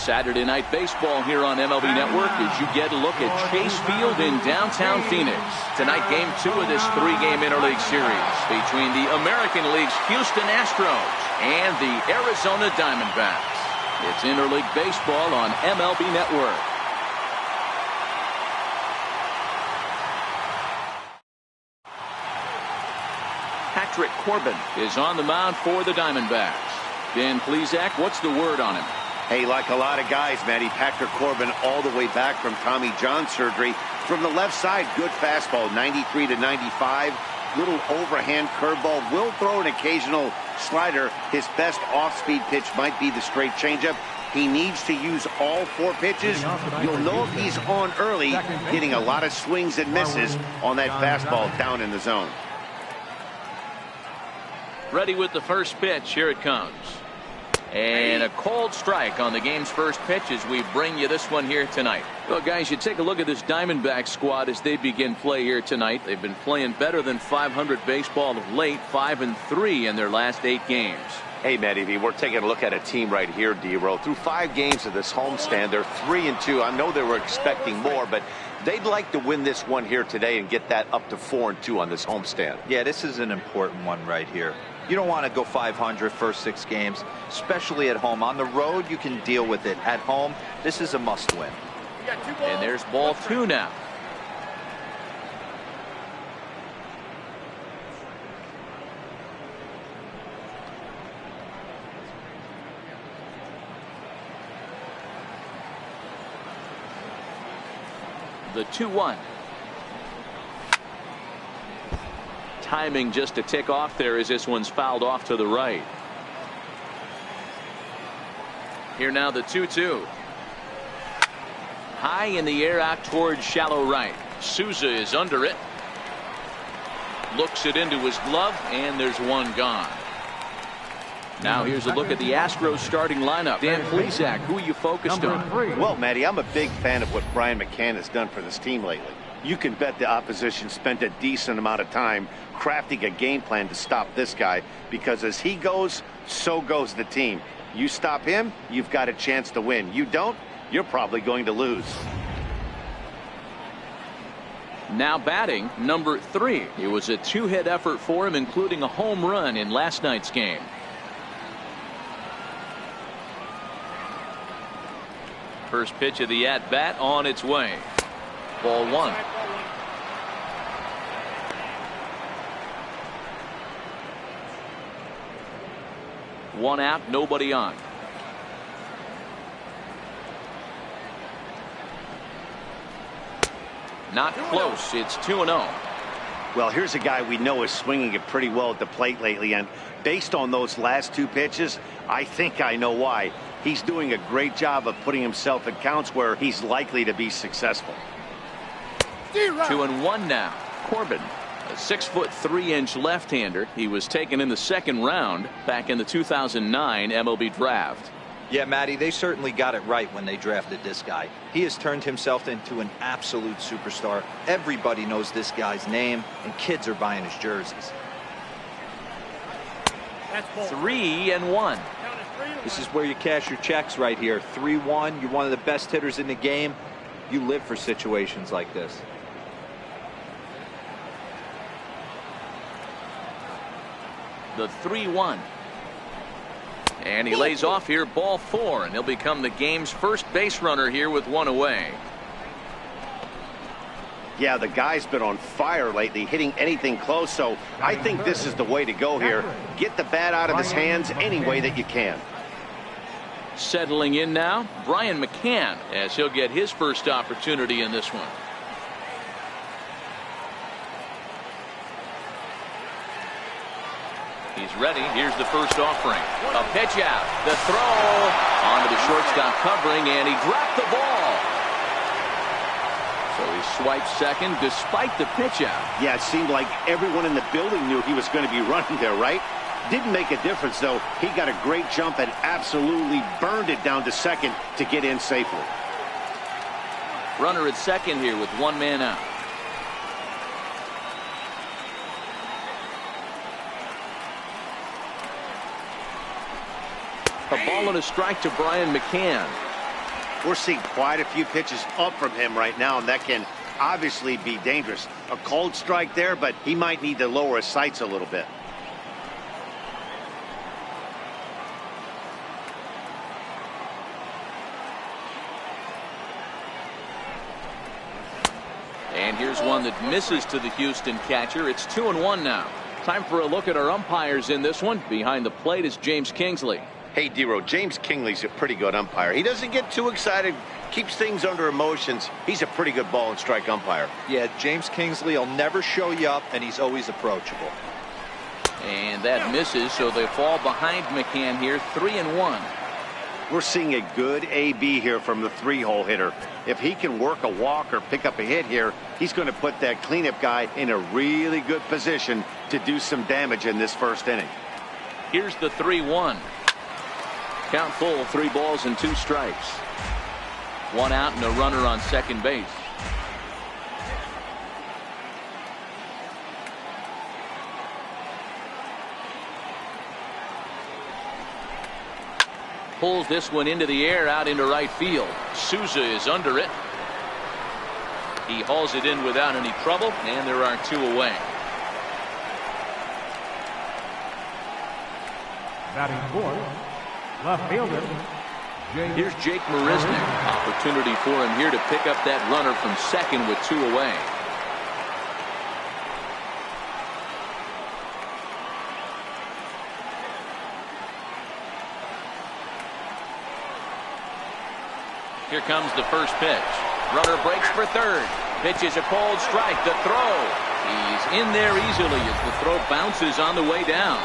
Saturday Night Baseball here on MLB Network as you get a look at Chase Field in downtown Phoenix. Tonight, Game 2 of this 3-game interleague series between the American League's Houston Astros and the Arizona Diamondbacks. It's interleague baseball on MLB Network. Patrick Corbin is on the mound for the Diamondbacks. Dan Plesac, what's the word on him? Hey, like a lot of guys, Matty, Patrick Corbin all the way back from Tommy John surgery. From the left side, good fastball, 93 to 95. Little overhand curveball. Will throw an occasional slider. His best off-speed pitch might be the straight changeup. He needs to use all 4 pitches. You'll know if he's on early, getting a lot of swings and misses on that fastball down in the zone. Ready with the first pitch. Here it comes. And a cold strike on the game's first pitch as we bring you this one here tonight. Well, guys, you take a look at this Diamondback squad as they begin play here tonight. They've been playing better than .500 baseball of late, 5-3 in their last 8 games. Hey, Matty, we're taking a look at a team right here, D-Row. Through 5 games of this homestand, they're 3-2. I know they were expecting more, but they'd like to win this one here today and get that up to 4-2 on this homestand. Yeah, this is an important one right here. You don't want to go 500 first 6 games, especially at home. On the road, you can deal with it. At home, this is a must-win. And there's ball 2 now. The 2-1. Timing just a tick off there as this one's fouled off to the right. Here now the 2-2. High in the air out towards shallow right. Souza is under it. Looks it into his glove, and there's one gone. Now here's a look at the Astros starting lineup. Dan Plesac, who are you focused on? Well, Matty, I'm a big fan of what Brian McCann has done for this team lately. You can bet the opposition spent a decent amount of time crafting a game plan to stop this guy, because as he goes, so goes the team. You stop him, you've got a chance to win. You don't, you're probably going to lose. Now batting, number 3. It was a 2-hit effort for him, including a home run in last night's game. First pitch of the at-bat on its way. Ball 1. One out, nobody on. Not close. It's 2-0. Well, here's a guy we know is swinging it pretty well at the plate lately, and based on those last 2 pitches, I think I know why. He's doing a great job of putting himself in counts where he's likely to be successful. 2-1 now. Corbin, a 6'3" left-hander. He was taken in the 2nd round back in the 2009 MLB draft. Yeah, Matty, they certainly got it right when they drafted this guy. He has turned himself into an absolute superstar. Everybody knows this guy's name, and kids are buying his jerseys. 3-1. This is where you cash your checks right here. 3-1. You're one of the best hitters in the game. You live for situations like this. The 3-1. And he lays off here, ball 4, and he'll become the game's first base runner here with 1 away. Yeah, the guy's been on fire lately, hitting anything close, so I think this is the way to go here. Get the bat out of his hands any way that you can. Settling in now, Brian McCann, as he'll get his first opportunity in this one. He's ready. Here's the first offering. A pitch out. The throw onto the shortstop covering, and he dropped the ball. So he swiped second despite the pitch out. Yeah, it seemed like everyone in the building knew he was going to be running there, right? Didn't make a difference, though. He got a great jump and absolutely burned it down to second to get in safely. Runner at second here with 1 man out. A ball and a strike to Brian McCann. We're seeing quite a few pitches up from him right now, and that can obviously be dangerous. A cold strike there, but he might need to lower his sights a little bit. And here's one that misses to the Houston catcher. It's 2-1 now. Time for a look at our umpires in this one. Behind the plate is James Kingsley. Hey, D-Row, James Kingsley's a pretty good umpire. He doesn't get too excited, keeps things under emotions. He's a pretty good ball and strike umpire. Yeah, James Kingsley will never show you up, and he's always approachable. And that misses, so they fall behind McCann here, 3-1. We're seeing a good AB here from the 3-hole hitter. If he can work a walk or pick up a hit here, he's going to put that cleanup guy in a really good position to do some damage in this first inning. Here's the 3-1. Count full, 3 balls and 2 strikes. 1 out and a runner on second base. Pulls this one into the air out into right field. Souza is under it. He hauls it in without any trouble, and there are 2 away. Batting fourth, left fielder. Here's Jake Marisnick. Opportunity for him here to pick up that runner from second with 2 away. Here comes the first pitch. Runner breaks for third. Pitch is a cold strike. The throw. He's in there easily as the throw bounces on the way down.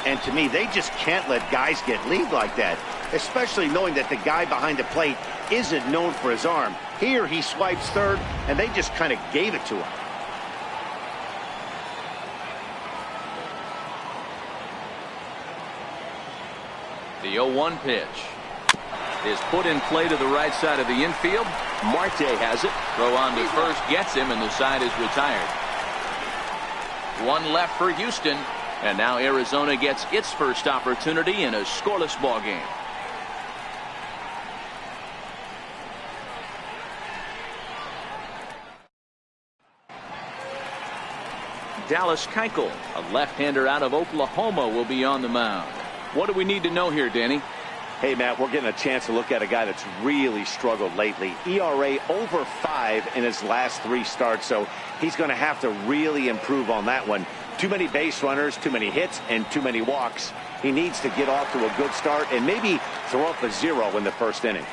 And to me, they just can't let guys get lead like that, especially knowing that the guy behind the plate isn't known for his arm. Here he swipes third, and they just kind of gave it to him. The 0-1 pitch is put in play to the right side of the infield. Marte has it. Throw on to first gets him, and the side is retired. 1 left for Houston, and now Arizona gets its first opportunity in a scoreless ball game. Dallas Keuchel, a left-hander out of Oklahoma, will be on the mound. What do we need to know here, Danny? Hey, Matt, we're getting a chance to look at a guy that's really struggled lately. ERA over 5 in his last 3 starts, so he's going to have to really improve on that one. Too many base runners, too many hits, and too many walks. He needs to get off to a good start and maybe throw up a 0 in the first inning.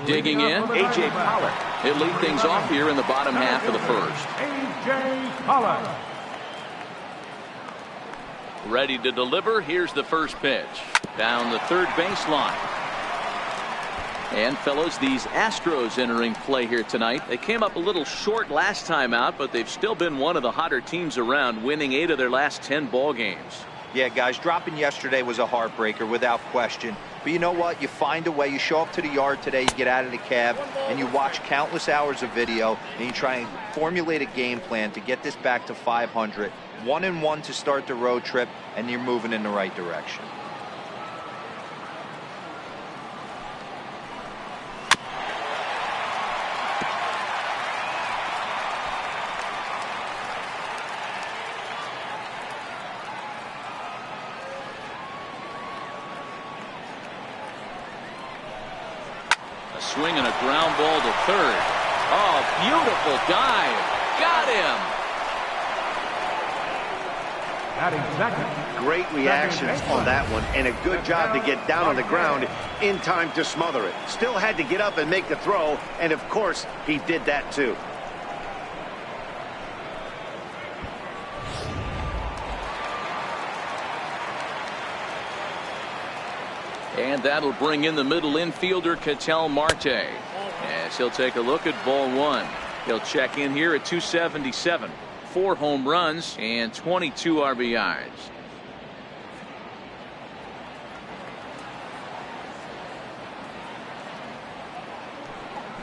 Digging in, A.J. Pollock. He'll lead things off here in the bottom half of the first. A.J. Pollock. Ready to deliver. Here's the first pitch. Down the third baseline. And fellows, these Astros entering play here tonight. They came up a little short last time out, but they've still been one of the hotter teams around, winning 8 of their last 10 ball games. Yeah, guys, dropping yesterday was a heartbreaker without question. But you know what? You find a way. You show up to the yard today, you get out of the cab, and you watch countless hours of video, and you try and formulate a game plan to get this back to 500. 1-1 to start the road trip, and you're moving in the right direction. A swing and a ground ball to third. Oh, beautiful dive. Got him. Batting second. Great reactions on that one, and a good job to get down on the ground in time to smother it. Still had to get up and make the throw, and of course, he did that too. And that'll bring in the middle infielder, Ketel Marte. As he'll take a look at ball 1. He'll check in here at 277. 4 home runs and 22 RBIs.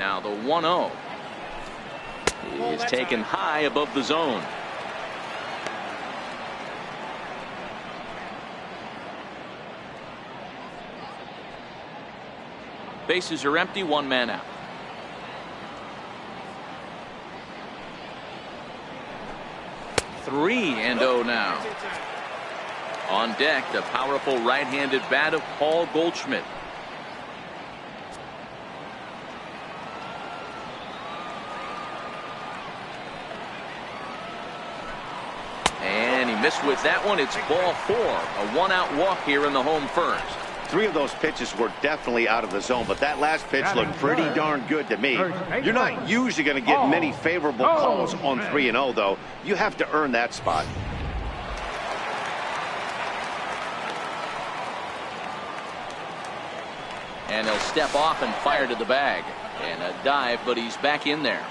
Now the 1-0 is taken high above the zone. Bases are empty, 1 man out. 3-0 now. On deck, the powerful right-handed bat of Paul Goldschmidt. And he missed with that one. It's ball 4. A 1-out walk here in the home first. 3 of those pitches were definitely out of the zone, but that last pitch looked pretty darn good to me. You're not usually going to get many favorable calls on 3-0, though. You have to earn that spot. And he'll step off and fire to the bag. And a dive, but he's back in there.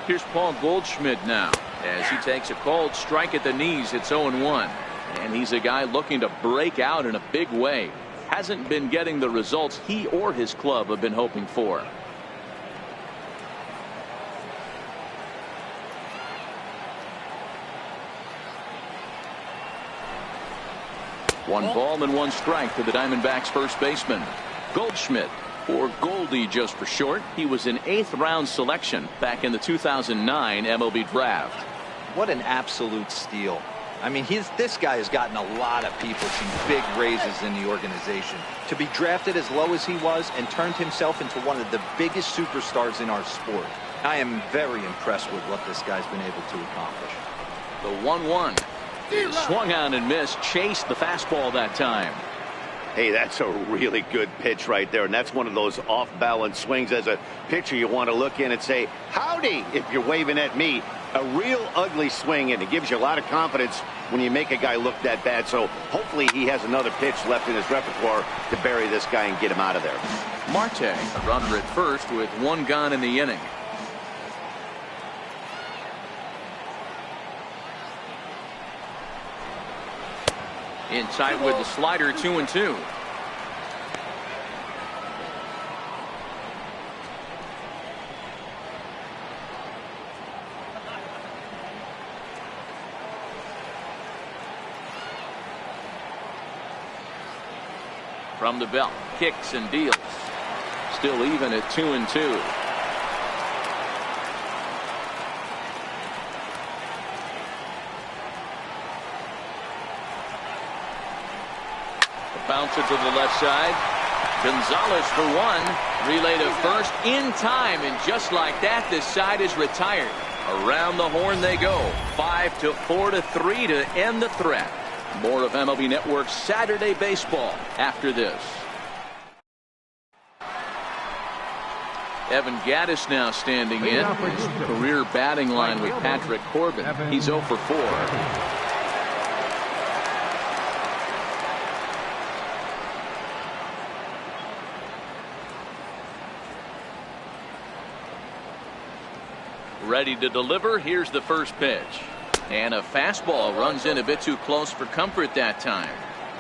Here's Paul Goldschmidt now as he takes a cold strike at the knees. It's 0-1. And he's a guy looking to break out in a big way. Hasn't been getting the results he or his club have been hoping for. One ball and 1 strike to the Diamondbacks first baseman. Goldschmidt, or Goldie just for short. He was an 8th round selection back in the 2009 MLB draft. What an absolute steal. I mean, this guy has gotten a lot of people some big raises in the organization. To be drafted as low as he was and turned himself into one of the biggest superstars in our sport. I am very impressed with what this guy's been able to accomplish. The 1-1. Swung on and missed. Chased the fastball that time. Hey, that's a really good pitch right there, and that's one of those off-balance swings. As a pitcher, you want to look in and say, howdy, if you're waving at me. A real ugly swing, and it gives you a lot of confidence when you make a guy look that bad. So hopefully he has another pitch left in his repertoire to bury this guy and get him out of there. Marte, a runner at first with 1 gone in the inning. Inside with the slider, 2-2. From the belt, kicks and deals. Still even at 2-2. Bouncer to the left side. Gonzalez for 1. Relay to first in time, and just like that, this side is retired. Around the horn they go. 5-4-3 to end the threat. More of MLB Network's Saturday Baseball after this. Evan Gattis now standing in. His career batting line with Patrick Corbin. He's 0 for 4. Ready to deliver. Here's the first pitch. And a fastball runs in a bit too close for comfort that time.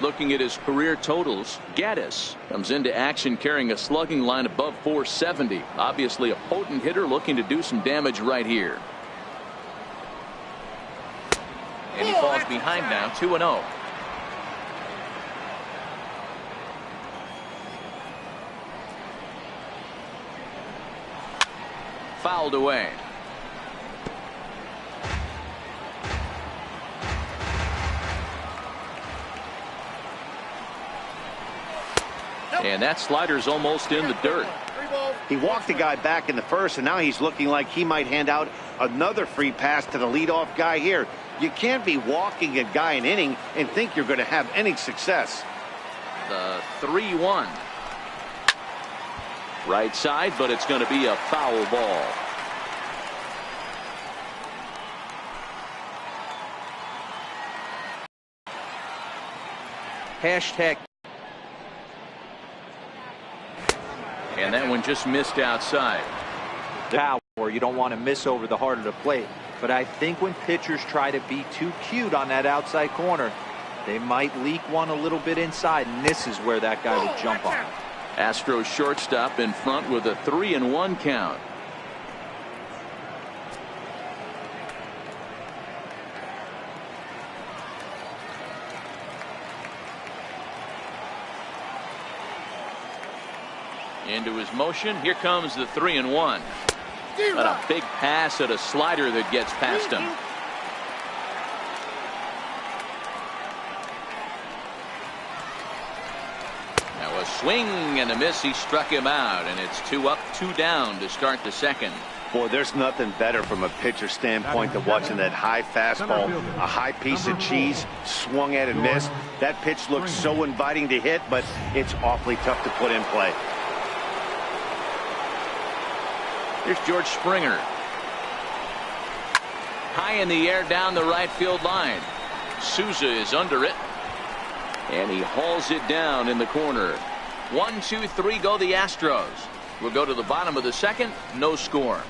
Looking at his career totals, Gattis comes into action carrying a slugging line above 470. Obviously a potent hitter looking to do some damage right here. And he falls behind now, 2-0. Fouled away. And that slider's almost in the dirt. He walked the guy back in the first, and now he's looking like he might hand out another free pass to the leadoff guy here. You can't be walking a guy an inning and think you're going to have any success. The 3-1. Right side, but it's going to be a foul ball. Hashtag. And that one just missed outside. Power, you don't want to miss over the heart of the plate. But I think when pitchers try to be too cute on that outside corner, they might leak one a little bit inside, and this is where that guy would jump on. Astros shortstop in front with a 3-1 count. Into his motion. Here comes the 3-1. But a big pass at a slider that gets past him. Now a swing and a miss. He struck him out, and it's 2 up, 2 down to start the second. Boy, there's nothing better from a pitcher standpoint than watching that high fastball, a high piece of cheese, swung at and missed. That pitch looks so inviting to hit, but it's awfully tough to put in play. Here's George Springer. High in the air down the right field line. Souza is under it. And he hauls it down in the corner. 1, 2, 3 go the Astros. We'll go to the bottom of the second. No score.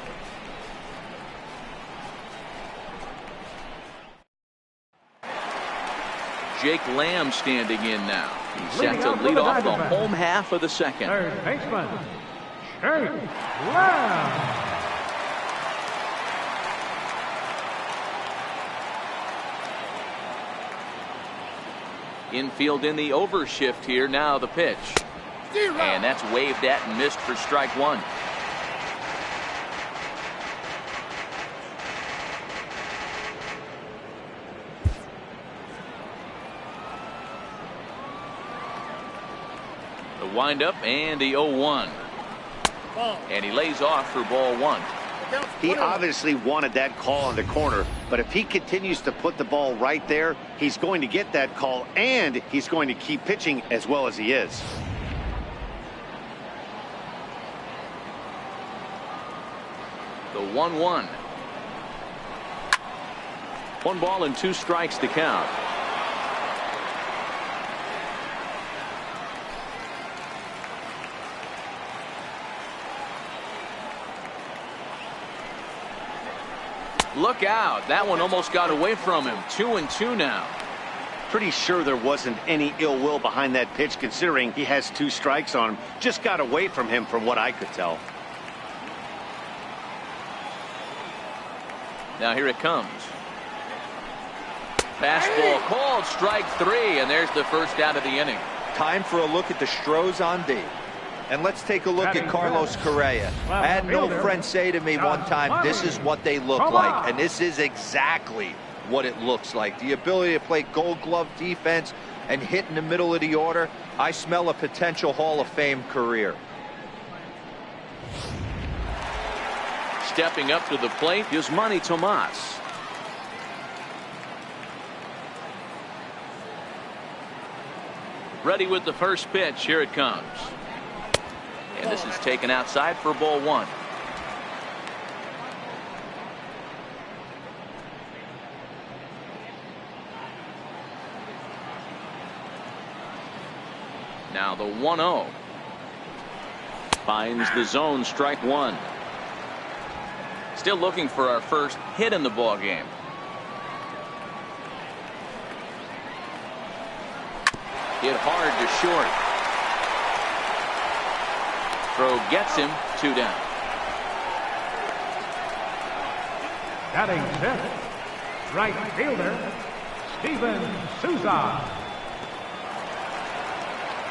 Jake Lamb standing in now. He's set to lead off the home half of the second. Third baseman, Jake Lamb. Infield in the overshift here. Now the pitch. And that's waved at and missed for strike 1. The windup and the 0-1. And he lays off for ball 1. He obviously wanted that call in the corner, but if he continues to put the ball right there, he's going to get that call, and he's going to keep pitching as well as he is. The 1-1. 1 ball and 2 strikes to count. Look out. That one almost got away from him. 2-2 now. Pretty sure there wasn't any ill will behind that pitch, considering he has 2 strikes on him. Just got away from him from what I could tell. Now here it comes. Fastball called, strike 3, and there's the first out of the inning. Time for a look at the Astros on D. And let's take a look at Carlos Correa. I had an old friend say to me one time, this is what they look like. And this is exactly what it looks like. The ability to play gold glove defense and hit in the middle of the order. I smell a potential Hall of Fame career. Stepping up to the plate is Manny Tomas. Ready with the first pitch. Here it comes. And this is taken outside for ball 1. Now the 1-0. Finds the zone, strike 1. Still looking for our first hit in the ball game. Hit hard to short. Throw gets him, 2 down. Batting 5th, right fielder, Steven Souza.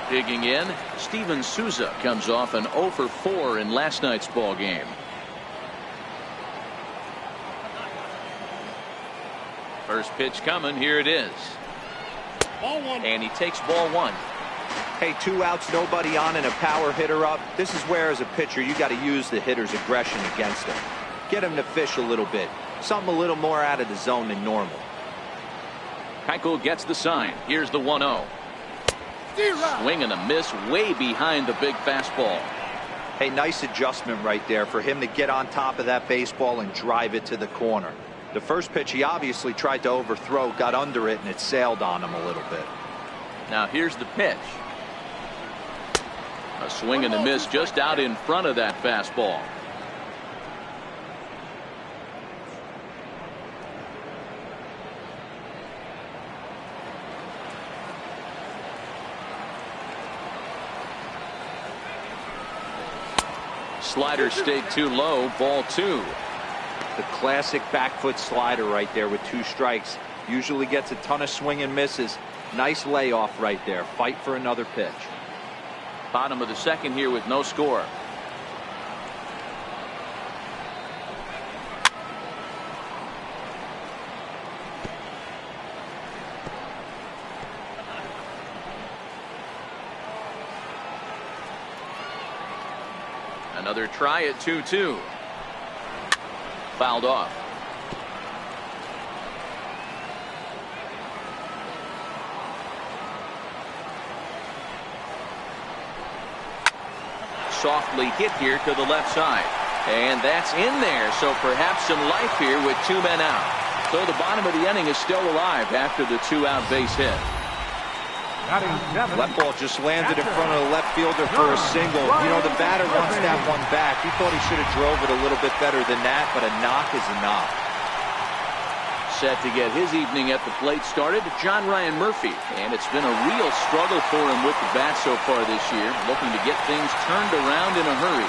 Digging in, Steven Souza comes off an 0 for 4 in last night's ball game. First pitch coming, here it is. Ball 1. And he takes ball 1. Hey, 2 outs, nobody on, and a power hitter up. This is where, as a pitcher, you got to use the hitter's aggression against him. Get him to fish a little bit. Something a little more out of the zone than normal. Keuchel gets the sign. Here's the 1-0. Swing and a miss way behind the big fastball. Hey, nice adjustment right there for him to get on top of that baseball and drive it to the corner. The first pitch he obviously tried to overthrow, got under it, and it sailed on him a little bit. Now here's the pitch. A swing and a miss just out in front of that fastball. Slider stayed too low, ball 2. The classic back foot slider right there with 2 strikes. Usually gets a ton of swing and misses. Nice layoff right there. Fight for another pitch. Bottom of the second here with no score. Another try at 2-2. Fouled off. Softly hit here to the left side. And that's in there. So perhaps some life here with 2 men out. So the bottom of the inning is still alive after the 2-out base hit. That ball just landed in front of the left fielder for a single. You know, the batter wants that one back. He thought he should have drove it a little bit better than that, but a knock is a knock. Set to get his evening at the plate started, John Ryan Murphy. And it's been a real struggle for him with the bat so far this year, looking to get things turned around in a hurry.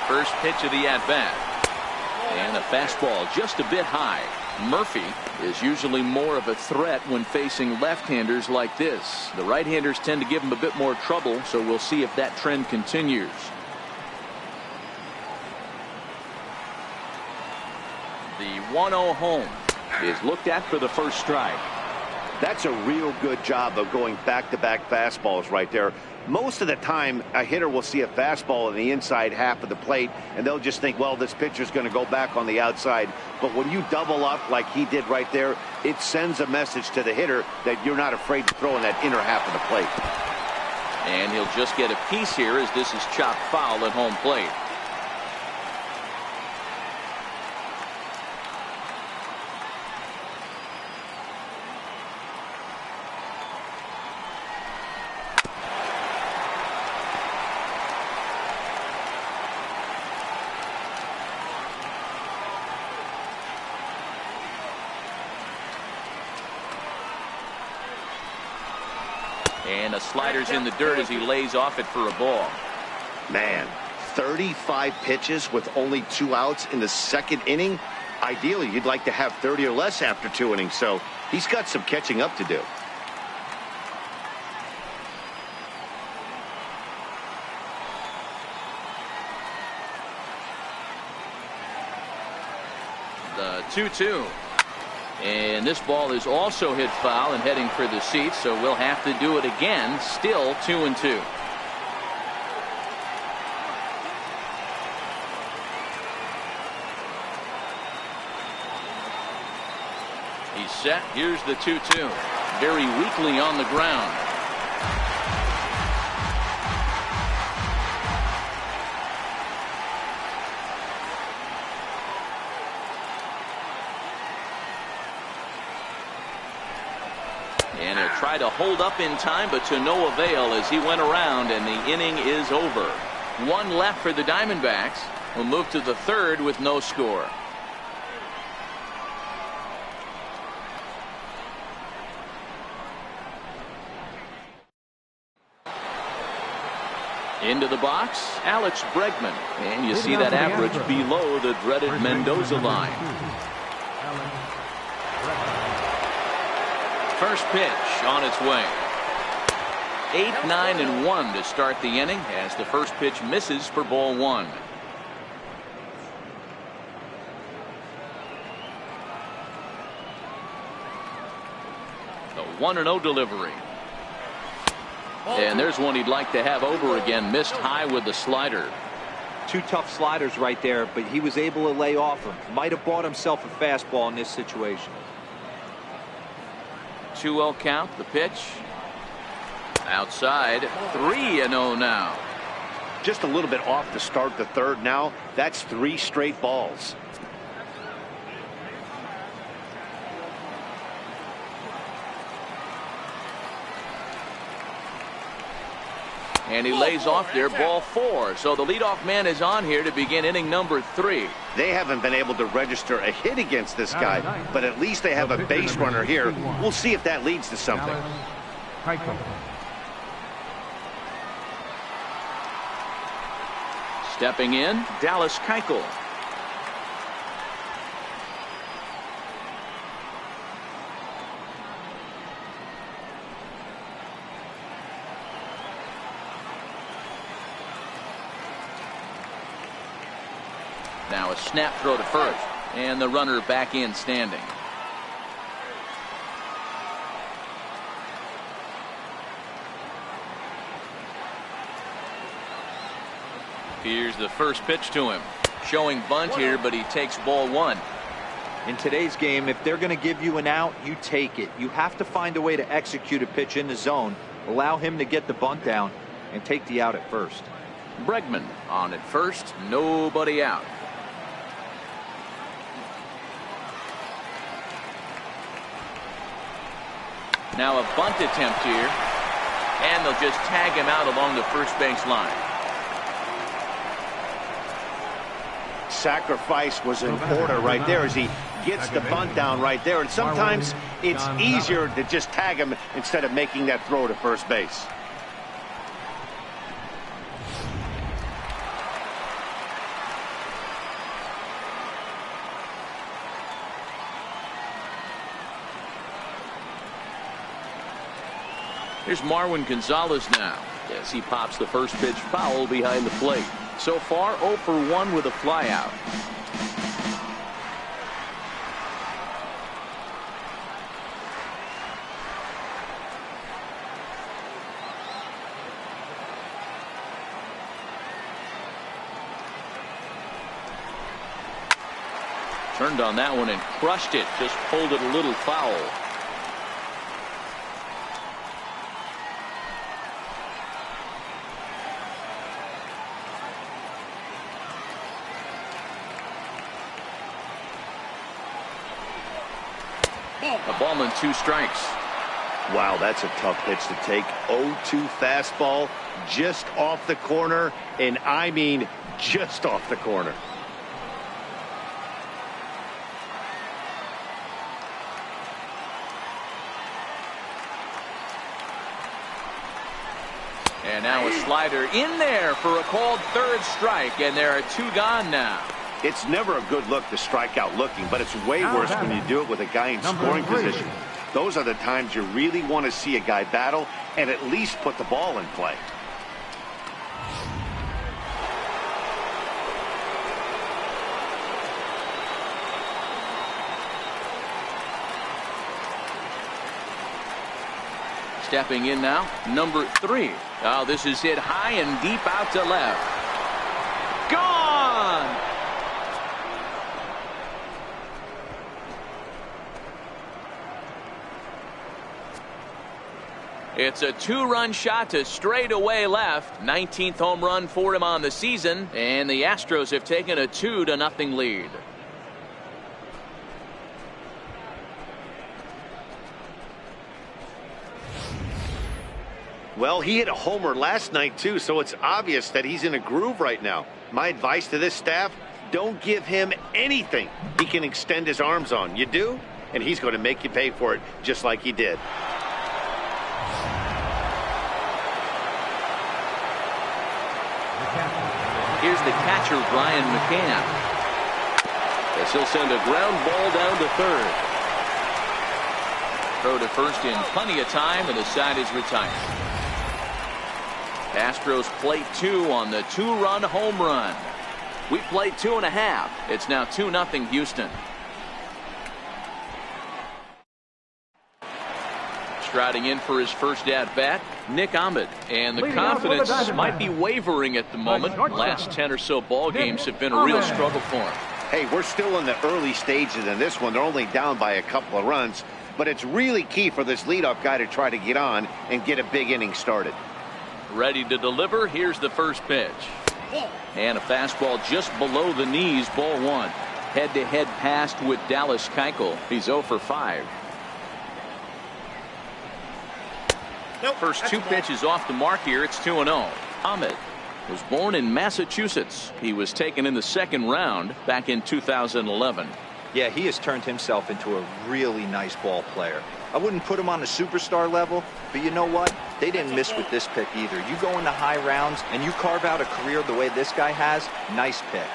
First pitch of the at-bat. And a fastball just a bit high. Murphy is usually more of a threat when facing left-handers like this. The right-handers tend to give him a bit more trouble, so we'll see if that trend continues. The 1-0 home is looked at for the first strike. That's a real good job of going back-to-back fastballs right there. Most of the time, a hitter will see a fastball in the inside half of the plate, and they'll just think, well, this pitcher's going to go back on the outside. But when you double up like he did right there, it sends a message to the hitter that you're not afraid to throw in that inner half of the plate. And he'll just get a piece here as this is chopped foul at home plate. And a slider's in the dirt as he lays off it for a ball. Man, 35 pitches with only 2 outs in the second inning. Ideally, you'd like to have 30 or less after 2 innings, so he's got some catching up to do. The 2-2. And this ball is also hit foul and heading for the seats, so we'll have to do it again. Still 2-2. He's set. Here's the 2-2. Very weakly on the ground. And he'll try to hold up in time, but to no avail as he went around, and the inning is over. 1 left for the Diamondbacks. We'll move to the third with no score. Into the box, Alex Bregman. And you see that average below the dreaded Mendoza line. First pitch on its way. 8-9-1 to start the inning as the first pitch misses for ball 1. The 1-0 delivery. And there's one he'd like to have over again. Missed high with the slider. 2 tough sliders right there, but he was able to lay off them. Might have bought himself a fastball in this situation. 2-0 count. The pitch outside. 3-0 now. Just a little bit off to start the third now. That's 3 straight balls. And he lays off there, ball 4. So the leadoff man is on here to begin inning number 3. They haven't been able to register a hit against this guy, but at least they have a base runner here. We'll see if that leads to something. Stepping in, Dallas Keuchel. Now a snap throw to first, and the runner back in standing. Here's the first pitch to him. Showing bunt here, but he takes ball one. In today's game, if they're going to give you an out, you take it. You have to find a way to execute a pitch in the zone, allow him to get the bunt down, and take the out at first. Bregman on at first, nobody out. Now a bunt attempt here, and they'll just tag him out along the first base line. Sacrifice was in order right there as he gets the bunt down right there. And sometimes it's easier to just tag him instead of making that throw to first base. Here's Marwin Gonzalez now as he pops the first pitch foul behind the plate. So far 0 for 1 with a flyout. Turned on that one and crushed it. Just pulled it a little foul. A ball and 2 strikes. Wow, that's a tough pitch to take. 0-2 fastball just off the corner, and I mean just off the corner. And now a slider in there for a called third strike, and there are 2 gone now. It's never a good look to strike out looking, but it's way worse when you do it with a guy in scoring position. Those are the times you really want to see a guy battle and at least put the ball in play. Stepping in now, number 3. Oh, this is hit high and deep out to left. Gone! It's a 2-run shot to straightaway left. 19th home run for him on the season, and the Astros have taken a 2-0 lead. Well, he hit a homer last night too, so it's obvious that he's in a groove right now. My advice to this staff, don't give him anything he can extend his arms on. You do, and he's going to make you pay for it just like he did. Here's the catcher, Brian McCann. As he'll send a ground ball down to third. Throw to first in plenty of time, and the side is retired. Astros play 2 on the 2-run home run. We played 2.5. It's now 2-0 Houston. Striding in for his first at-bat, Nick Ahmed. And the confidence might be wavering at the moment. Last 10 or so ball games have been a real struggle for him. Hey, we're still in the early stages in this one. They're only down by a couple of runs. But it's really key for this leadoff guy to try to get on and get a big inning started. Ready to deliver. Here's the first pitch. And a fastball just below the knees, ball 1. Head-to-head pass with Dallas Keuchel. He's 0 for 5. First 2 pitches off the mark here. It's 2-0. Ahmed was born in Massachusetts. He was taken in the 2nd round back in 2011. Yeah, he has turned himself into a really nice ball player. I wouldn't put him on the superstar level, but you know what? They didn't miss with this pick either. You go into high rounds and you carve out a career the way this guy has, nice pick.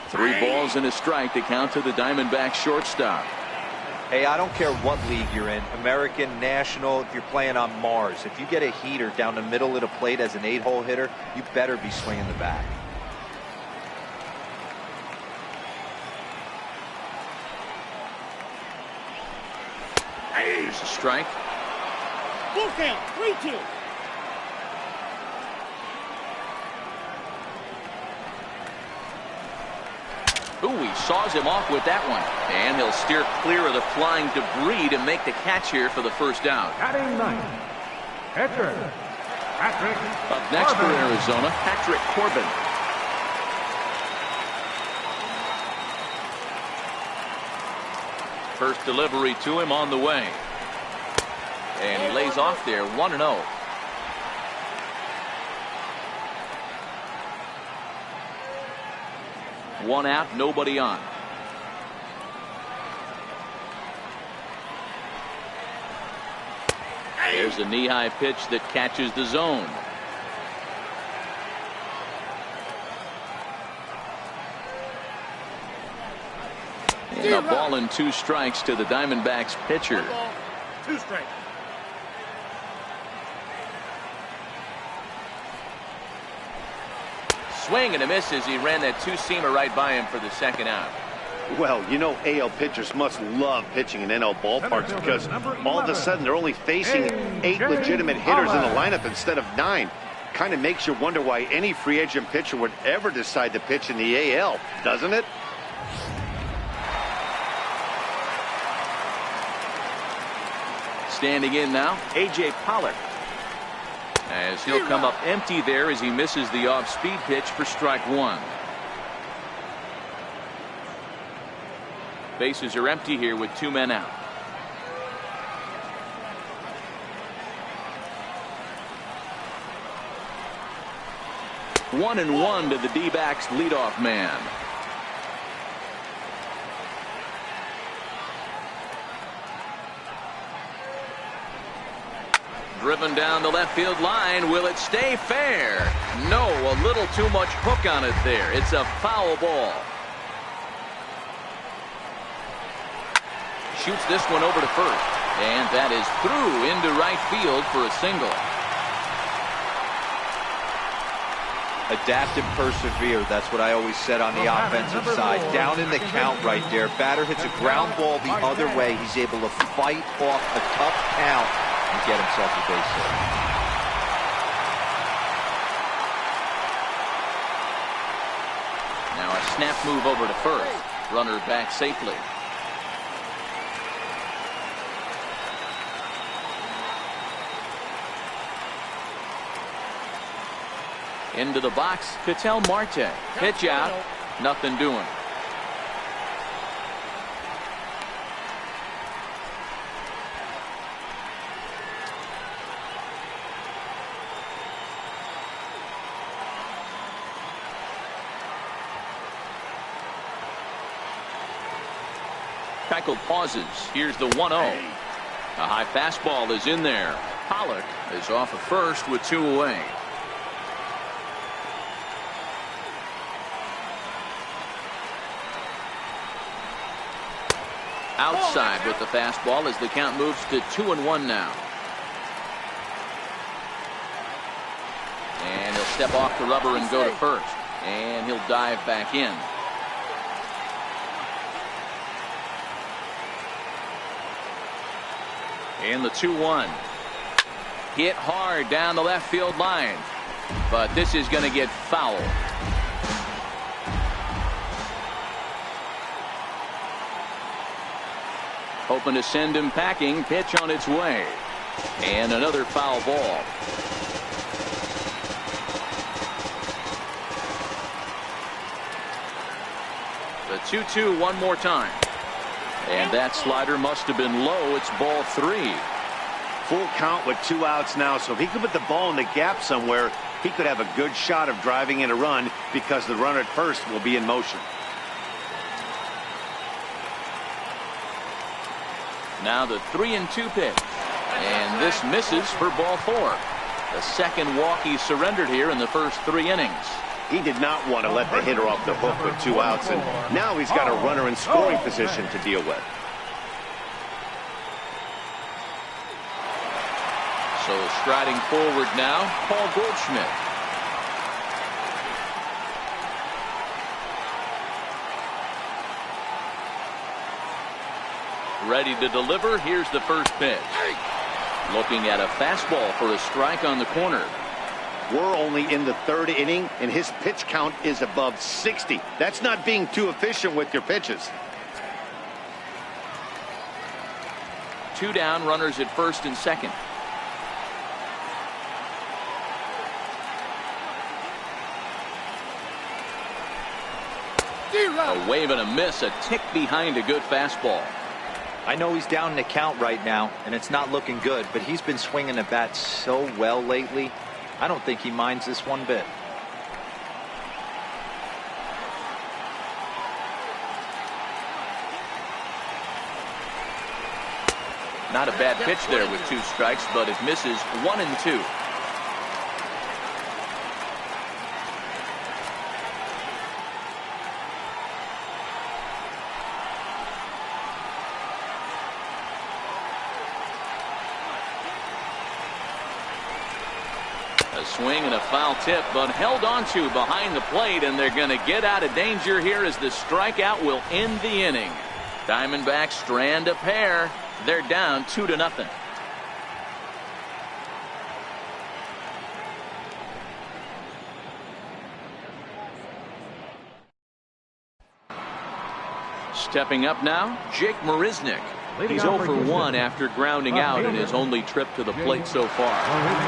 Three balls and a strike to count to the Diamondbacks shortstop. Hey, I don't care what league you're in, American, National, if you're playing on Mars. If you get a heater down the middle of the plate as an 8-hole hitter, you better be swinging the bat. Here's a strike. Full count, 3-2. Ooh, he saws him off with that one. And he'll steer clear of the flying debris to make the catch here for the first down. Batting ninth, pitcher, Patrick Up next for Corbin. Arizona, Patrick Corbin. First delivery to him on the way. And he lays off there, 1-0. One out, nobody on. There's a knee-high pitch that catches the zone. And a ball and 2 strikes to the Diamondbacks pitcher. 2 strikes. Swing and a miss as he ran that 2-seamer right by him for the second out. Well, you know AL pitchers must love pitching in NL ballparks because all of a sudden they're only facing 8 legitimate hitters in the lineup instead of 9. Kind of makes you wonder why any free agent pitcher would ever decide to pitch in the AL, doesn't it? Standing in now, A.J. Pollock. As he'll come up empty there as he misses the off-speed pitch for strike 1. Bases are empty here with 2 men out. One and one to the D-backs leadoff man. Driven down the left field line. Will it stay fair? No, a little too much hook on it there. It's a foul ball. Shoots this one over to first. And that is through into right field for a single. Adapt and persevere. That's what I always said on the offensive side. Down in the count right there. Batter hits a ground ball the other way. He's able to fight off a tough count and get himself a base hit. Now a snap move over to first. Runner back safely. Into the box, Ketel Marte. Pitch out, nothing doing. Keuchel pauses. Here's the 1-0. A high fastball is in there. Pollock is off of first with 2 away. Outside with the fastball as the count moves to 2-1 now. And he'll step off the rubber and go to first. And he'll dive back in. And the 2-1. Hit hard down the left field line. But this is going to get foul. Hoping to send him packing. Pitch on its way. And another foul ball. The 2-2 one more time. And that slider must have been low. It's ball 3. Full count with 2 outs now, so if he could put the ball in the gap somewhere, he could have a good shot of driving in a run because the runner at first will be in motion. Now the 3-2 pitch. And this misses for ball 4. The second walk he surrendered here in the first 3 innings. He did not want to let the hitter off the hook with 2 outs, and now he's got a runner in scoring position to deal with. So striding forward now, Paul Goldschmidt. Ready to deliver. Here's the first pitch. Looking at a fastball for a strike on the corner. We're only in the third inning, and his pitch count is above 60. That's not being too efficient with your pitches. 2 down, runners at first and second. A wave and a miss, a tick behind a good fastball. I know he's down in the count right now, and it's not looking good, but he's been swinging the bat so well lately. I don't think he minds this one bit. Not a bad pitch there with 2 strikes, but it misses 1 and 2. A swing and a foul tip, but held onto behind the plate, and they're going to get out of danger here as the strikeout will end the inning. Diamondbacks strand a pair. They're down 2-0. Stepping up now, Jake Marisnick. He's 0 for 1 after grounding out in his only trip to the plate so far.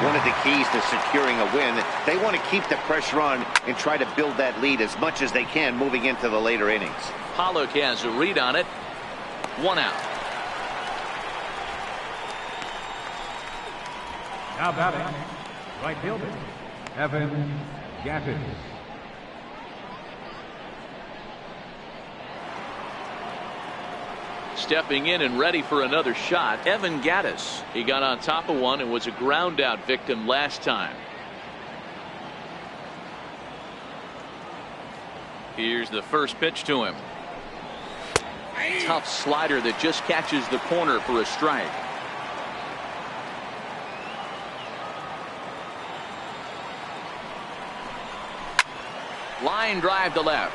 One of the keys to securing a win, they want to keep the pressure on and try to build that lead as much as they can moving into the later innings. Pollock has a read on it. 1 out. Now batting, right fielder, Evan Gattis. Stepping in and ready for another shot, Evan Gattis. He got on top of one and was a ground out victim last time. Here's the first pitch to him. Tough slider that just catches the corner for a strike. Line drive to left.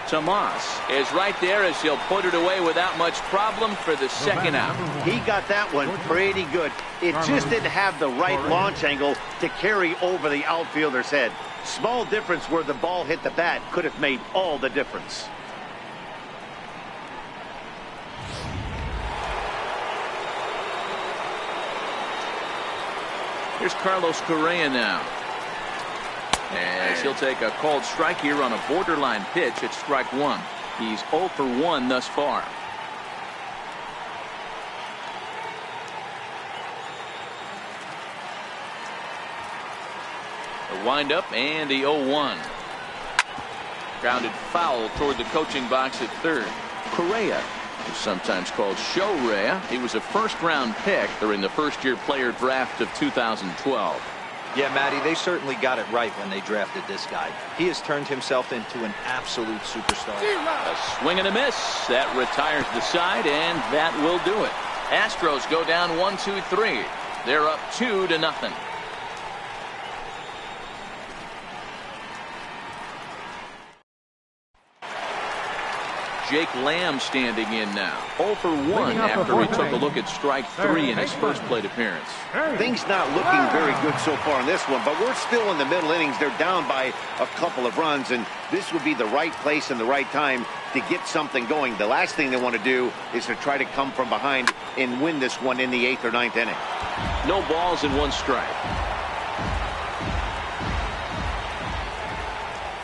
Tomas is right there as he'll put it away without much problem for the second out. He got that one pretty good. It just didn't have the right launch angle to carry over the outfielder's head. Small difference where the ball hit the bat could have made all the difference. Here's Carlos Correa now. As he'll take a called strike here on a borderline pitch at strike 1. He's 0 for 1 thus far. The windup and the 0-1. Grounded foul toward the coaching box at third. Correa, who's sometimes called Show Rea. He was a first-round pick during the first-year player draft of 2012. Yeah, Matty, they certainly got it right when they drafted this guy. He has turned himself into an absolute superstar. A swing and a miss. That retires the side, and that will do it. Astros go down 1-2-3. They're up 2-0. Jake Lamb standing in now. 0 for 1 after he took a look at strike 3 in his first plate appearance. Things not looking very good so far in this one, but we're still in the middle innings. They're down by a couple of runs, and this would be the right place and the right time to get something going. The last thing they want to do is to try to come from behind and win this one in the 8th or 9th inning. No balls and 1 strike.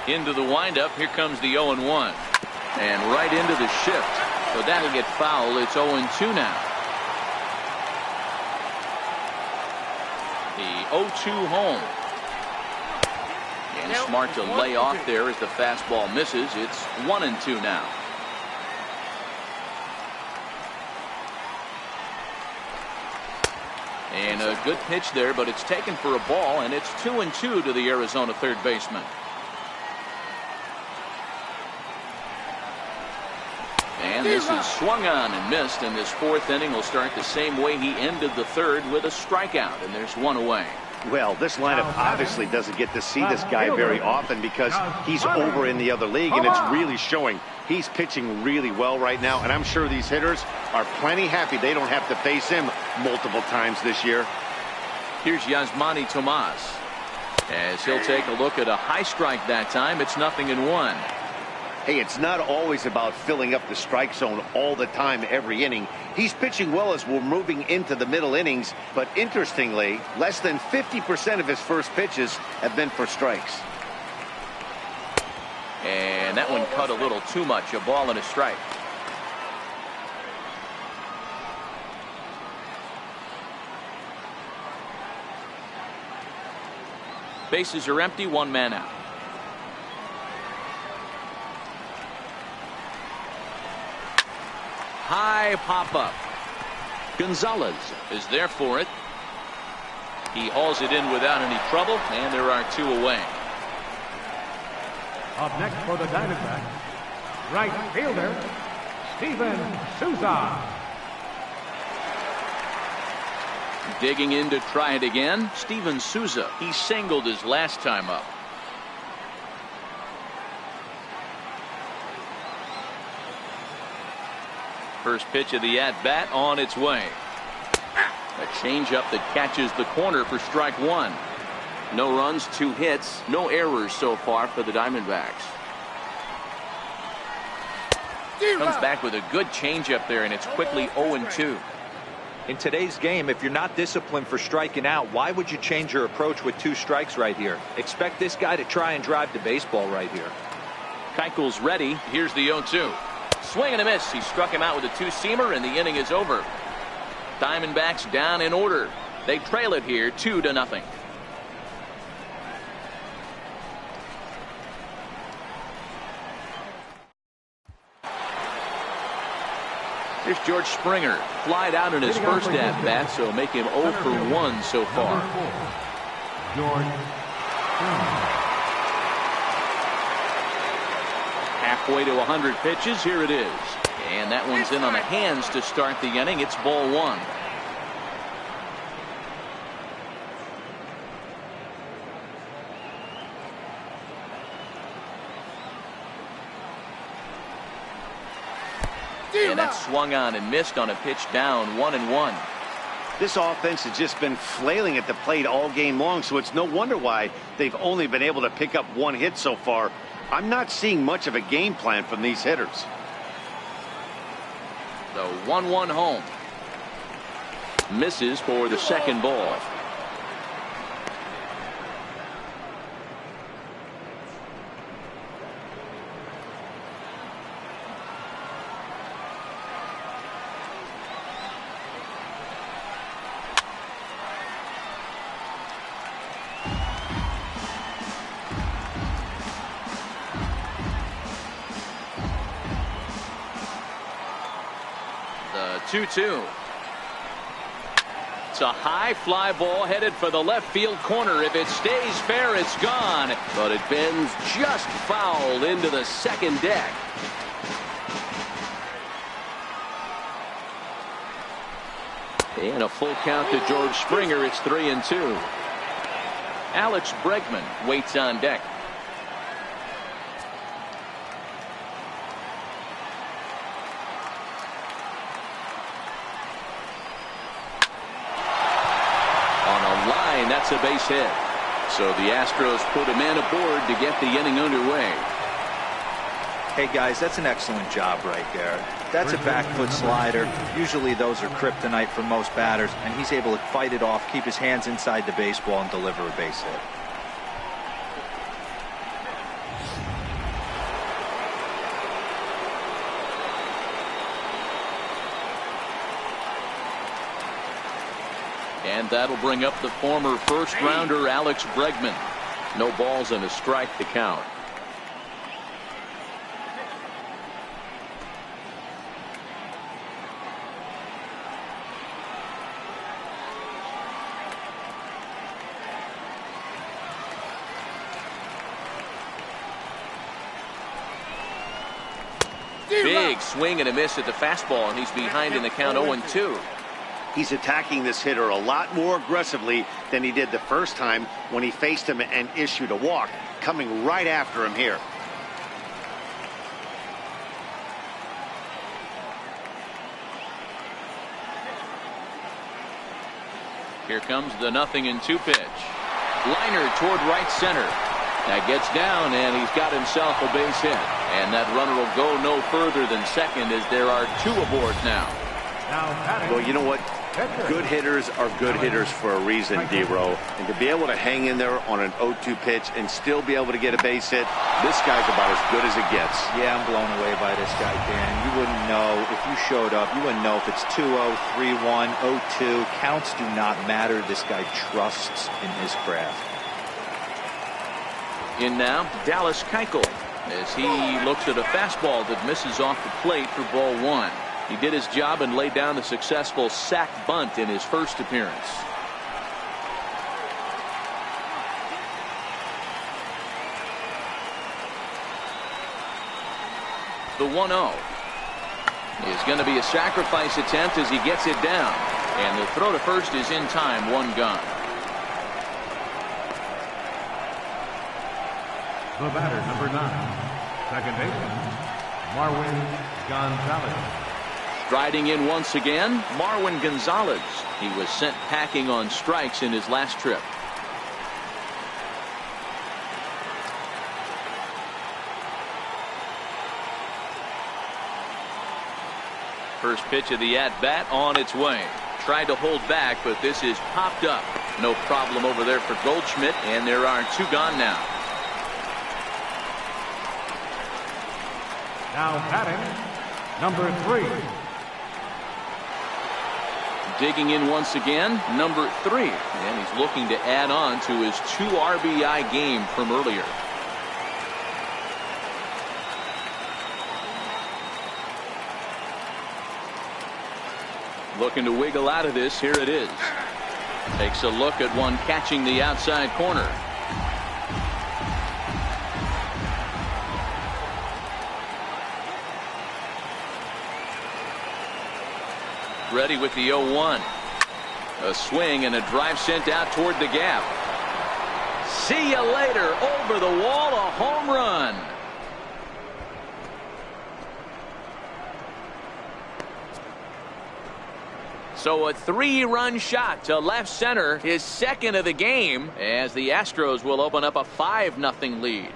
Into the windup. Here comes the 0-1. And right into the shift. So that'll get foul. It's 0-2 now. The 0-2 home. And smart to lay off there as the fastball misses. It's 1-2 now. And a good pitch there, but it's taken for a ball, and it's 2-2 to the Arizona third baseman. And this is swung on and missed, and this fourth inning will start the same way he ended the third, with a strikeout, and there's one away. Well, this lineup obviously doesn't get to see this guy very often because he's over in the other league, and it's really showing. He's pitching really well right now, and I'm sure these hitters are plenty happy they don't have to face him multiple times this year. Here's Yasmani Tomas, as he'll take a look at a high strike that time. It's 0-1. Hey, it's not always about filling up the strike zone all the time every inning. He's pitching well as we're moving into the middle innings, but interestingly, less than 50% of his first pitches have been for strikes. And that one cut a little too much. A ball and a strike. Bases are empty, one man out. High pop up. Gonzalez is there for it. He hauls it in without any trouble, and there are two away. Up next for the Diamondbacks, right fielder, Steven Souza. Digging in to try it again, Steven Souza. He singled his last time up. First pitch of the at-bat on its way. A changeup that catches the corner for strike one. No runs, 2 hits, no errors so far for the Diamondbacks. Comes back with a good changeup there, and it's quickly 0-2. In today's game, if you're not disciplined for striking out, why would you change your approach with 2 strikes right here? Expect this guy to try and drive the baseball right here. Keuchel's ready. Here's the 0-2. Swing and a miss. He struck him out with a 2-seamer, and the inning is over. Diamondbacks down in order. They trail it here 2-0. Here's George Springer. Flied out in his first at-bat, so make him 0 for 1 so far. George Springer. Halfway to 100 pitches. Here it is. And that one's in on the hands to start the inning. It's ball 1. And that's swung on and missed on a pitch down, 1-1. This offense has just been flailing at the plate all game long, so it's no wonder why they've only been able to pick up 1 hit so far. I'm not seeing much of a game plan from these hitters. The 1-1 home. Misses for the second ball. The 2-2. It's a high fly ball headed for the left field corner. If it stays fair, it's gone. But it bends just foul into the second deck. And a full count to George Springer. It's 3-2. Alex Bregman waits on deck. That's a base hit. So the Astros put a man aboard to get the inning underway. Hey guys, that's an excellent job right there. That's a back foot slider. Usually those are kryptonite for most batters, and he's able to fight it off, keep his hands inside the baseball, and deliver a base hit. And that'll bring up the former first-rounder Alex Bregman. No balls and a strike to count. Big swing and a miss at the fastball, and he's behind in the count 0-2. He's attacking this hitter a lot more aggressively than he did the first time when he faced him and issued a walk. Coming right after him here. Here comes the 0-2 pitch. Liner toward right center. That gets down, and he's got himself a base hit. And that runner will go no further than second as there are 2 aboard now. Well, you know what? Good hitters are good hitters for a reason, D-Row. And to be able to hang in there on an 0-2 pitch and still be able to get a base hit, this guy's about as good as it gets. Yeah, I'm blown away by this guy, Dan. You wouldn't know if you showed up. You wouldn't know if it's 2-0, 3-1, 0-2. Counts do not matter. This guy trusts in his craft. In now, Dallas Keuchel, as he looks at a fastball that misses off the plate for ball 1. He did his job and laid down the successful sac bunt in his first appearance. The 1-0 is going to be a sacrifice attempt as he gets it down. And the throw to first is in time, 1 gone. The batter, number 9, second baseman, Marwin Gonzalez. Striding in once again, Marwin Gonzalez. He was sent packing on strikes in his last trip. First pitch of the at-bat on its way. Tried to hold back, but this is popped up. No problem over there for Goldschmidt, and there are 2 gone now. Now batting, number 3. Digging in once again, number 3. And he's looking to add on to his 2 RBI game from earlier. Looking to wiggle out of this. Here it is. Takes a look at one catching the outside corner. Ready with the 0-1. A swing and a drive sent out toward the gap. See you later. Over the wall, a home run. So a 3-run shot to left center, his second of the game, as the Astros will open up a 5-0 lead.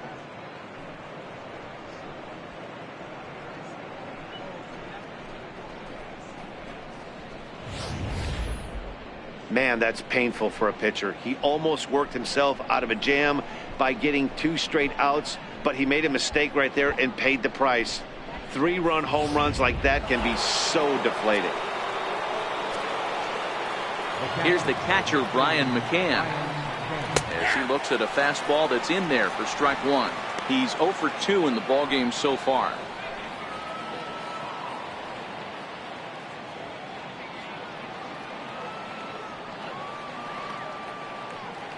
Man, that's painful for a pitcher. He almost worked himself out of a jam by getting 2 straight outs, but he made a mistake right there and paid the price. 3-run home runs like that can be so deflating. Here's the catcher, Brian McCann, as he looks at a fastball that's in there for strike 1. He's 0 for 2 in the ballgame so far.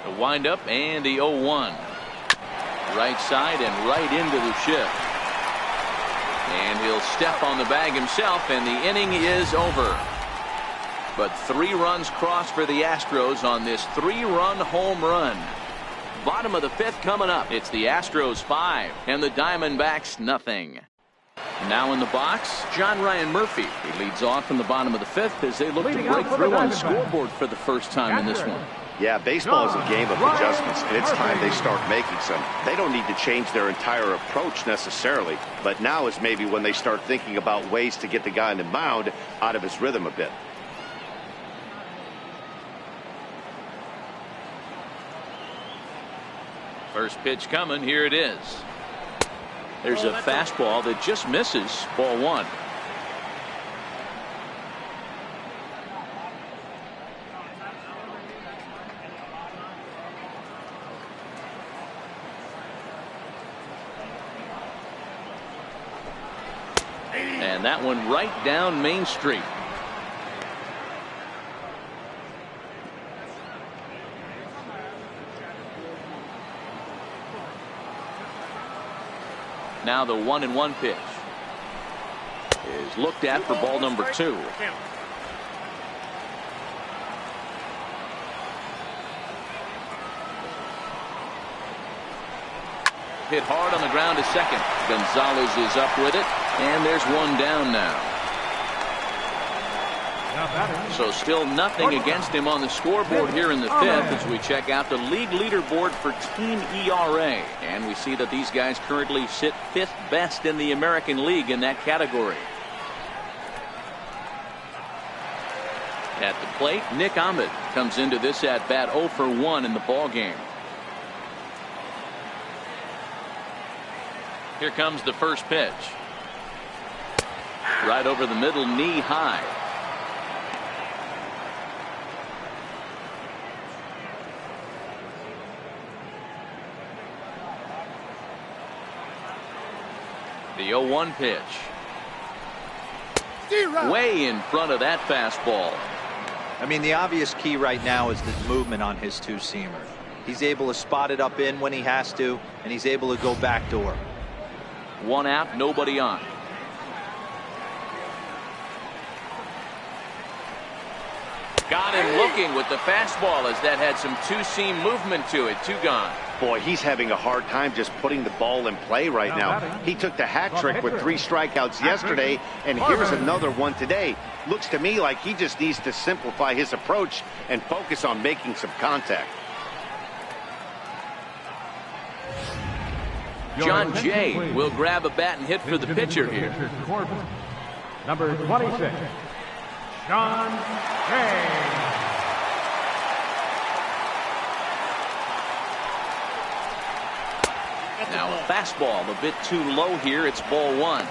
The windup and the 0-1. Right side and right into the shift. And he'll step on the bag himself, and the inning is over. But 3 runs crossed for the Astros on this 3-run home run. Bottom of the 5th coming up. It's the Astros 5 and the Diamondbacks 0. Now in the box, John Ryan Murphy. He leads off in the bottom of the 5th as they look to break through on the scoreboard for the first time in this one. Yeah, baseball is a game of adjustments, and it's time they start making some. They don't need to change their entire approach necessarily, but now is maybe when they start thinking about ways to get the guy on the mound out of his rhythm a bit. First pitch coming. Here it is. There's a fastball that just misses. Ball 1. And that one right down Main Street. Now the 1-1 pitch. is looked at for ball number 2. Hit hard on the ground to second. Gonzalez is up with it, and there's one down now. So still nothing against him on the scoreboard here in the 5th as we check out the league leaderboard for team ERA. And we see that these guys currently sit 5th best in the American League in that category. At the plate, Nick Ahmed comes into this at bat 0 for 1 in the ball game. Here comes the first pitch. Right over the middle, knee high. The 0-1 pitch. Way in front of that fastball. I mean, the obvious key right now is the movement on his two-seamer. He's able to spot it up in when he has to, and he's able to go backdoor. 1 out, nobody on. Got him looking with the fastball as that had some two-seam movement to it. 2 gone. Boy, he's having a hard time just putting the ball in play right now. He took the hat trick with 3 strikeouts yesterday, and here's another one today. Looks to me like he just needs to simplify his approach and focus on making some contact. John Jay will grab a bat and hit for the pitcher here. Number 26, John Jay. Now a fastball a bit too low here. It's ball 1.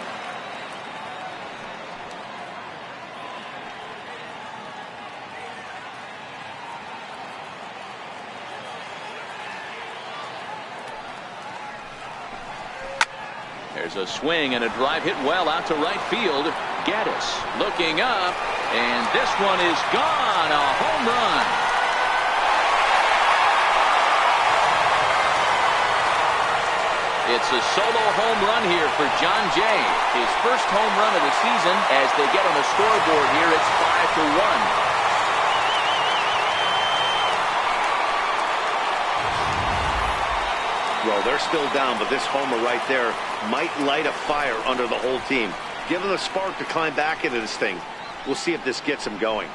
There's a swing and a drive hit well out to right field. Gaddis looking up, and this one is gone. A home run. It's a solo home run here for John Jay. His first home run of the season as they get on the scoreboard here. It's 5-1. Well, they're still down, but this homer right there might light a fire under the whole team. Give them a spark to climb back into this thing. We'll see if this gets them going.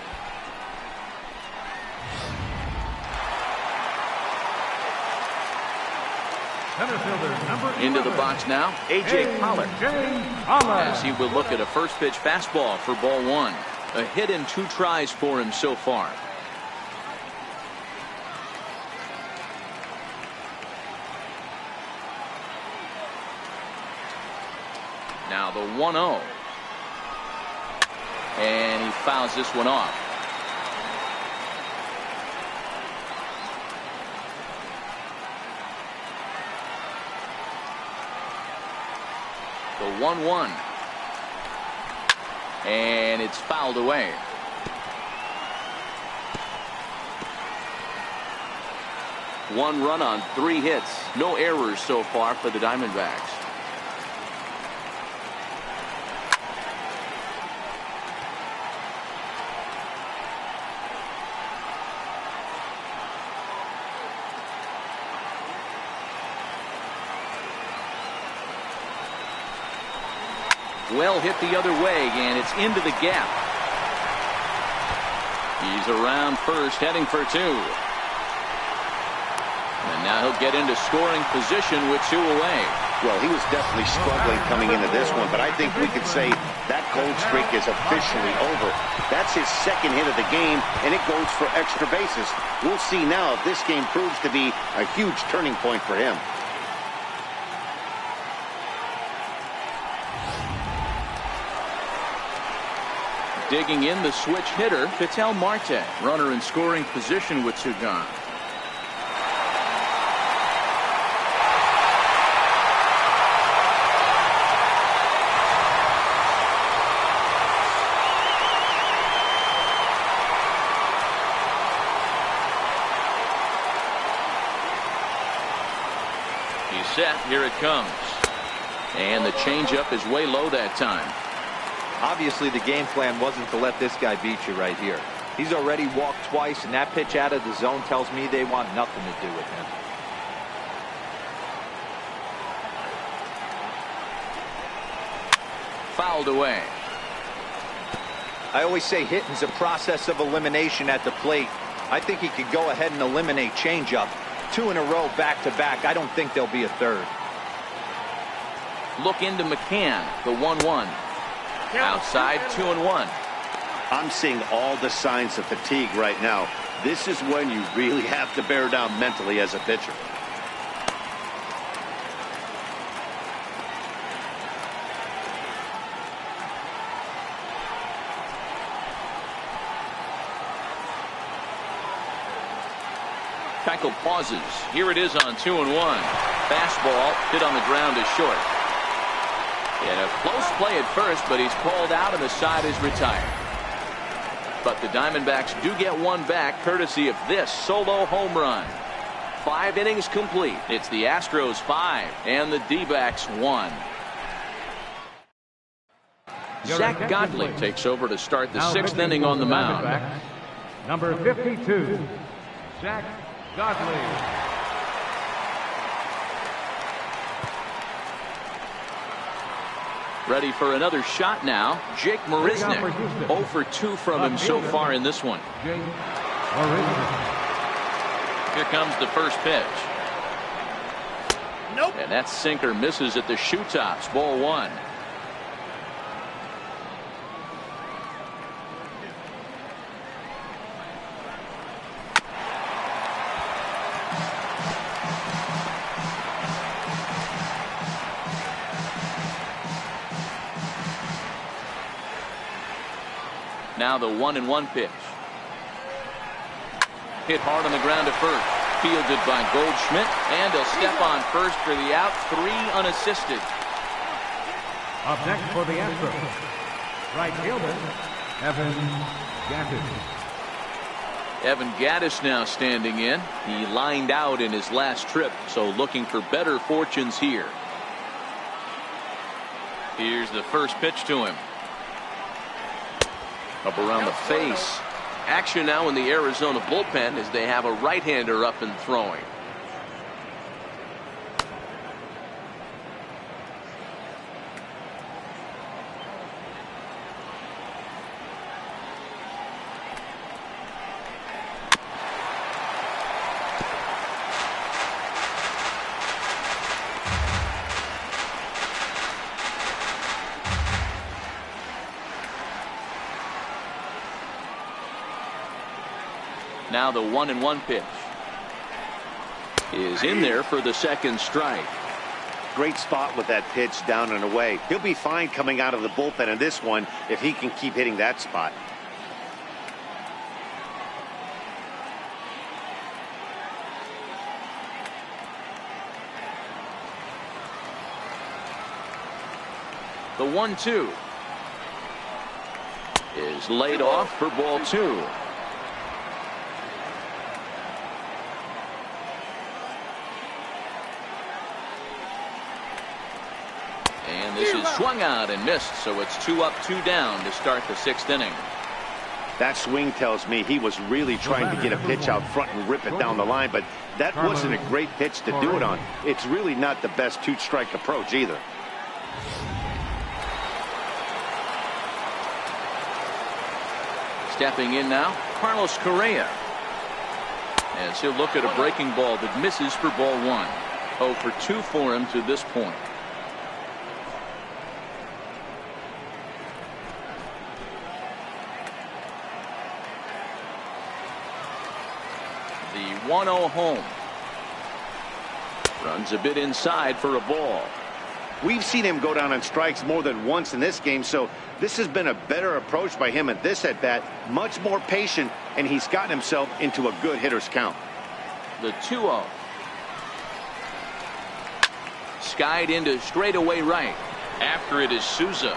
Into the box now, A.J. Pollard. As he will look at a first pitch fastball for ball 1. A hit and 2 tries for him so far. Now the 1-0. And he fouls this one off. The 1-1. And it's fouled away. One run on 3 hits. No errors so far for the Diamondbacks. Well hit the other way, and it's into the gap. He's around first, heading for 2. And now he'll get into scoring position with 2 away. Well, he was definitely struggling coming into this one, but I think we could say that cold streak is officially over. That's his second hit of the game, and it goes for extra bases. We'll see now if this game proves to be a huge turning point for him. Digging in the switch hitter, Ketel Marte. Runner in scoring position with 2 gone. He's set. Here it comes. And the changeup is way low that time. Obviously, the game plan wasn't to let this guy beat you right here. He's already walked twice, and that pitch out of the zone tells me they want nothing to do with him. Fouled away. I always say hitting's a process of elimination at the plate. I think he could go ahead and eliminate changeup. 2 in a row back-to-back. I don't think there'll be a third. Look into McCann, the 1-1. Outside, 2-1. I'm seeing all the signs of fatigue right now. This is when you really have to bear down mentally as a pitcher. Keuchel pauses. Here it is on 2-1. Fastball hit on the ground is short. And a close play at first, but he's called out and the side is retired. But the Diamondbacks do get one back courtesy of this solo home run. 5 innings complete. It's the Astros 5 and the D-backs 1. Zach Godley takes over to start the 6th inning on the mound. Number 52, Zach Godley. Ready for another shot now. Jake Marisnick. 0 for 2 from him so far in this one. Here comes the first pitch. Nope. And that sinker misses at the shoe tops. Ball 1. Now the 1-1 pitch. Hit hard on the ground to first. Fielded by Goldschmidt. And he'll step on first for the out. 3 unassisted. Up next for the Astros, right fielder, Evan Gattis. Evan Gattis now standing in. He lined out in his last trip, so looking for better fortunes here. Here's the first pitch to him. Up around the face. Action now in the Arizona bullpen as they have a right-hander up and throwing. Now the 1-1 pitch is in there for the second strike. Great spot with that pitch down and away. He'll be fine coming out of the bullpen in this one if he can keep hitting that spot. The 1-2 is laid off for ball 2. And this is swung out and missed, so it's 2 up, 2 down to start the 6th inning. That swing tells me he was really trying to get a pitch out front and rip it down the line, but that wasn't a great pitch to do it on. It's really not the best 2-strike approach either. Stepping in now, Carlos Correa. As he'll look at a breaking ball that misses for ball 1. 0 for 2 for him to this point. The 1-0 home. Runs a bit inside for a ball. We've seen him go down on strikes more than once in this game, so this has been a better approach by him at this at-bat. Much more patient, and he's gotten himself into a good hitter's count. The 2-0. Skied into straightaway right. After it is Souza.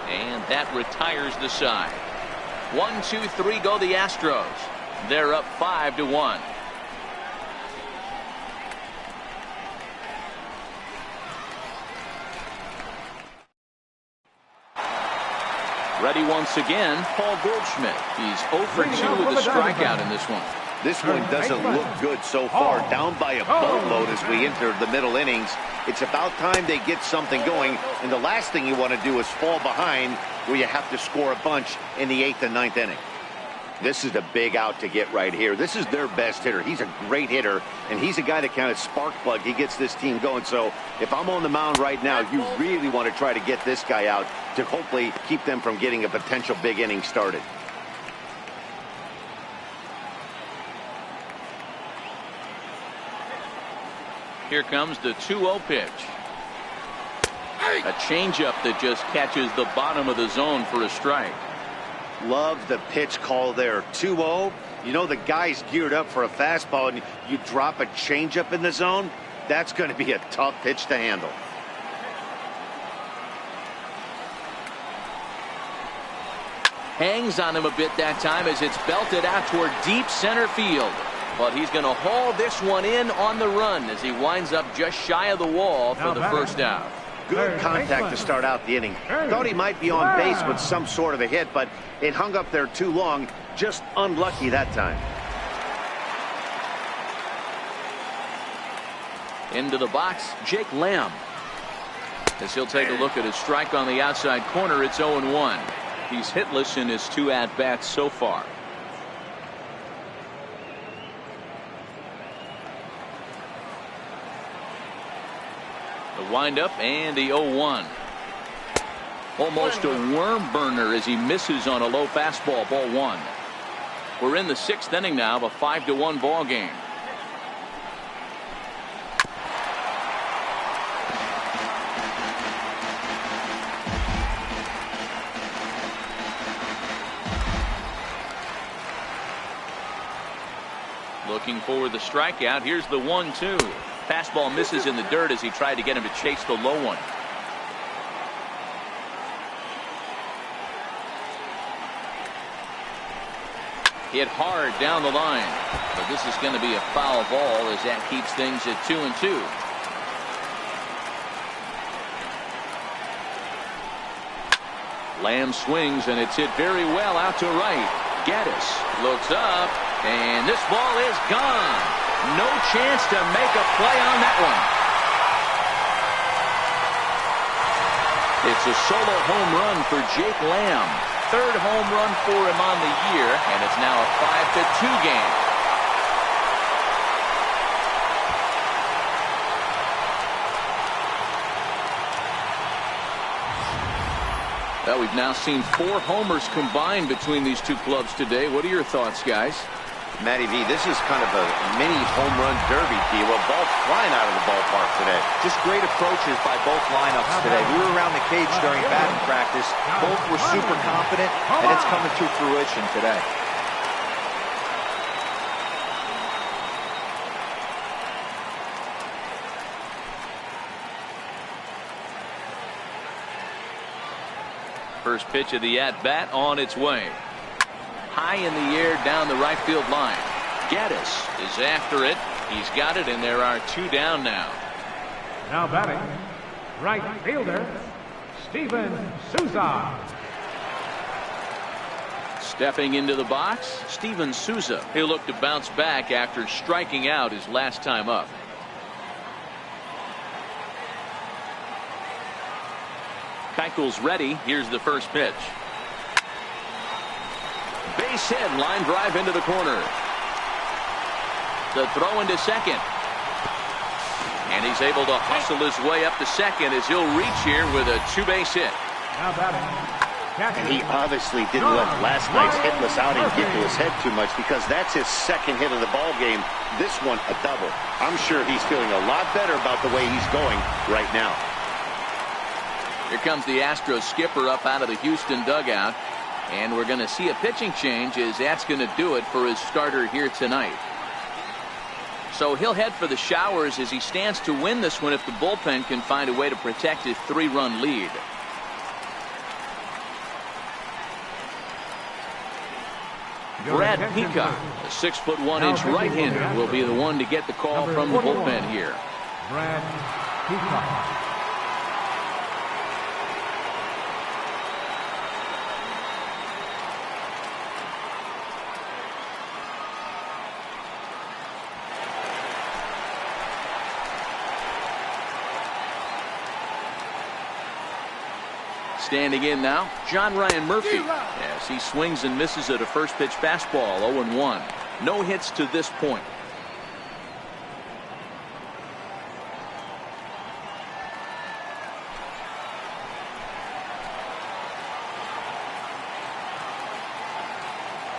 And that retires the side. 1, 2, 3 go the Astros. They're up 5-1. Ready once again, Paul Goldschmidt. He's 0 for 2 with a strikeout in this one. This one doesn't look good so far. Down by a boatload as we enter the middle innings. It's about time they get something going, and the last thing you want to do is fall behind where you have to score a bunch in the 8th and 9th inning. This is a big out to get right here. This is their best hitter. He's a great hitter, and he's a guy that kind of spark plug. He gets this team going. So if I'm on the mound right now, you really want to try to get this guy out to hopefully keep them from getting a potential big inning started. Here comes the 2-0 pitch. A changeup that just catches the bottom of the zone for a strike. Love the pitch call there. 2-0. You know the guy's geared up for a fastball, and you drop a changeup in the zone. That's going to be a tough pitch to handle. Hangs on him a bit that time as it's belted out toward deep center field. But he's going to haul this one in on the run as he winds up just shy of the wall for the first out. Good contact to start out the inning. Thought he might be on base with some sort of a hit, but it hung up there too long. Just unlucky that time. Into the box, Jake Lamb. As he'll take a look at his strike on the outside corner, it's 0-1. He's hitless in his 2 at-bats so far. The windup and the 0-1. Almost a worm burner as he misses on a low fastball. Ball 1. We're in the 6th inning now of a 5-1 ball game. Looking for the strikeout. Here's the 1-2. Fastball misses in the dirt as he tried to get him to chase the low one. Hit hard down the line. But this is going to be a foul ball as that keeps things at 2-2. Lamb swings and it's hit very well out to right. Gaddis looks up and this ball is gone. No chance to make a play on that one. It's a solo home run for Jake Lamb. 3rd home run for him on the year, and it's now a 5-2 game. Well, we've now seen 4 homers combined between these two clubs today. What are your thoughts, guys? Matty V, this is kind of a mini home run derby, deal. Balls flying out of the ballpark today. Just great approaches by both lineups today. We were around the cage during batting practice. Both were super confident, and it's coming to fruition today. First pitch of the at-bat on its way. High in the air down the right field line. Gaddis is after it. He's got it, and there are 2 down now. Now batting, right fielder, Steven Souza. Stepping into the box, Steven Souza. He'll look to bounce back after striking out his last time up. Keuchel's ready. Here's the first pitch. Base hit, line drive into the corner. The throw into second. And he's able to hustle his way up to second as he'll reach here with a 2-base hit. Now batting, And he obviously didn't let last night's hitless outing get to his head too much, because that's his 2nd hit of the ball game. This one a double. I'm sure he's feeling a lot better about the way he's going right now. Here comes the Astros skipper up out of the Houston dugout. And we're going to see a pitching change as that's going to do it for his starter here tonight. So he'll head for the showers as he stands to win this one if the bullpen can find a way to protect his 3-run lead. Brad Peacock, a 6'1" right-hander, will be the one to get the call from the bullpen here. Brad Peacock. Standing in now, John Ryan Murphy, as he swings and misses at a first pitch fastball. 0-1. No hits to this point.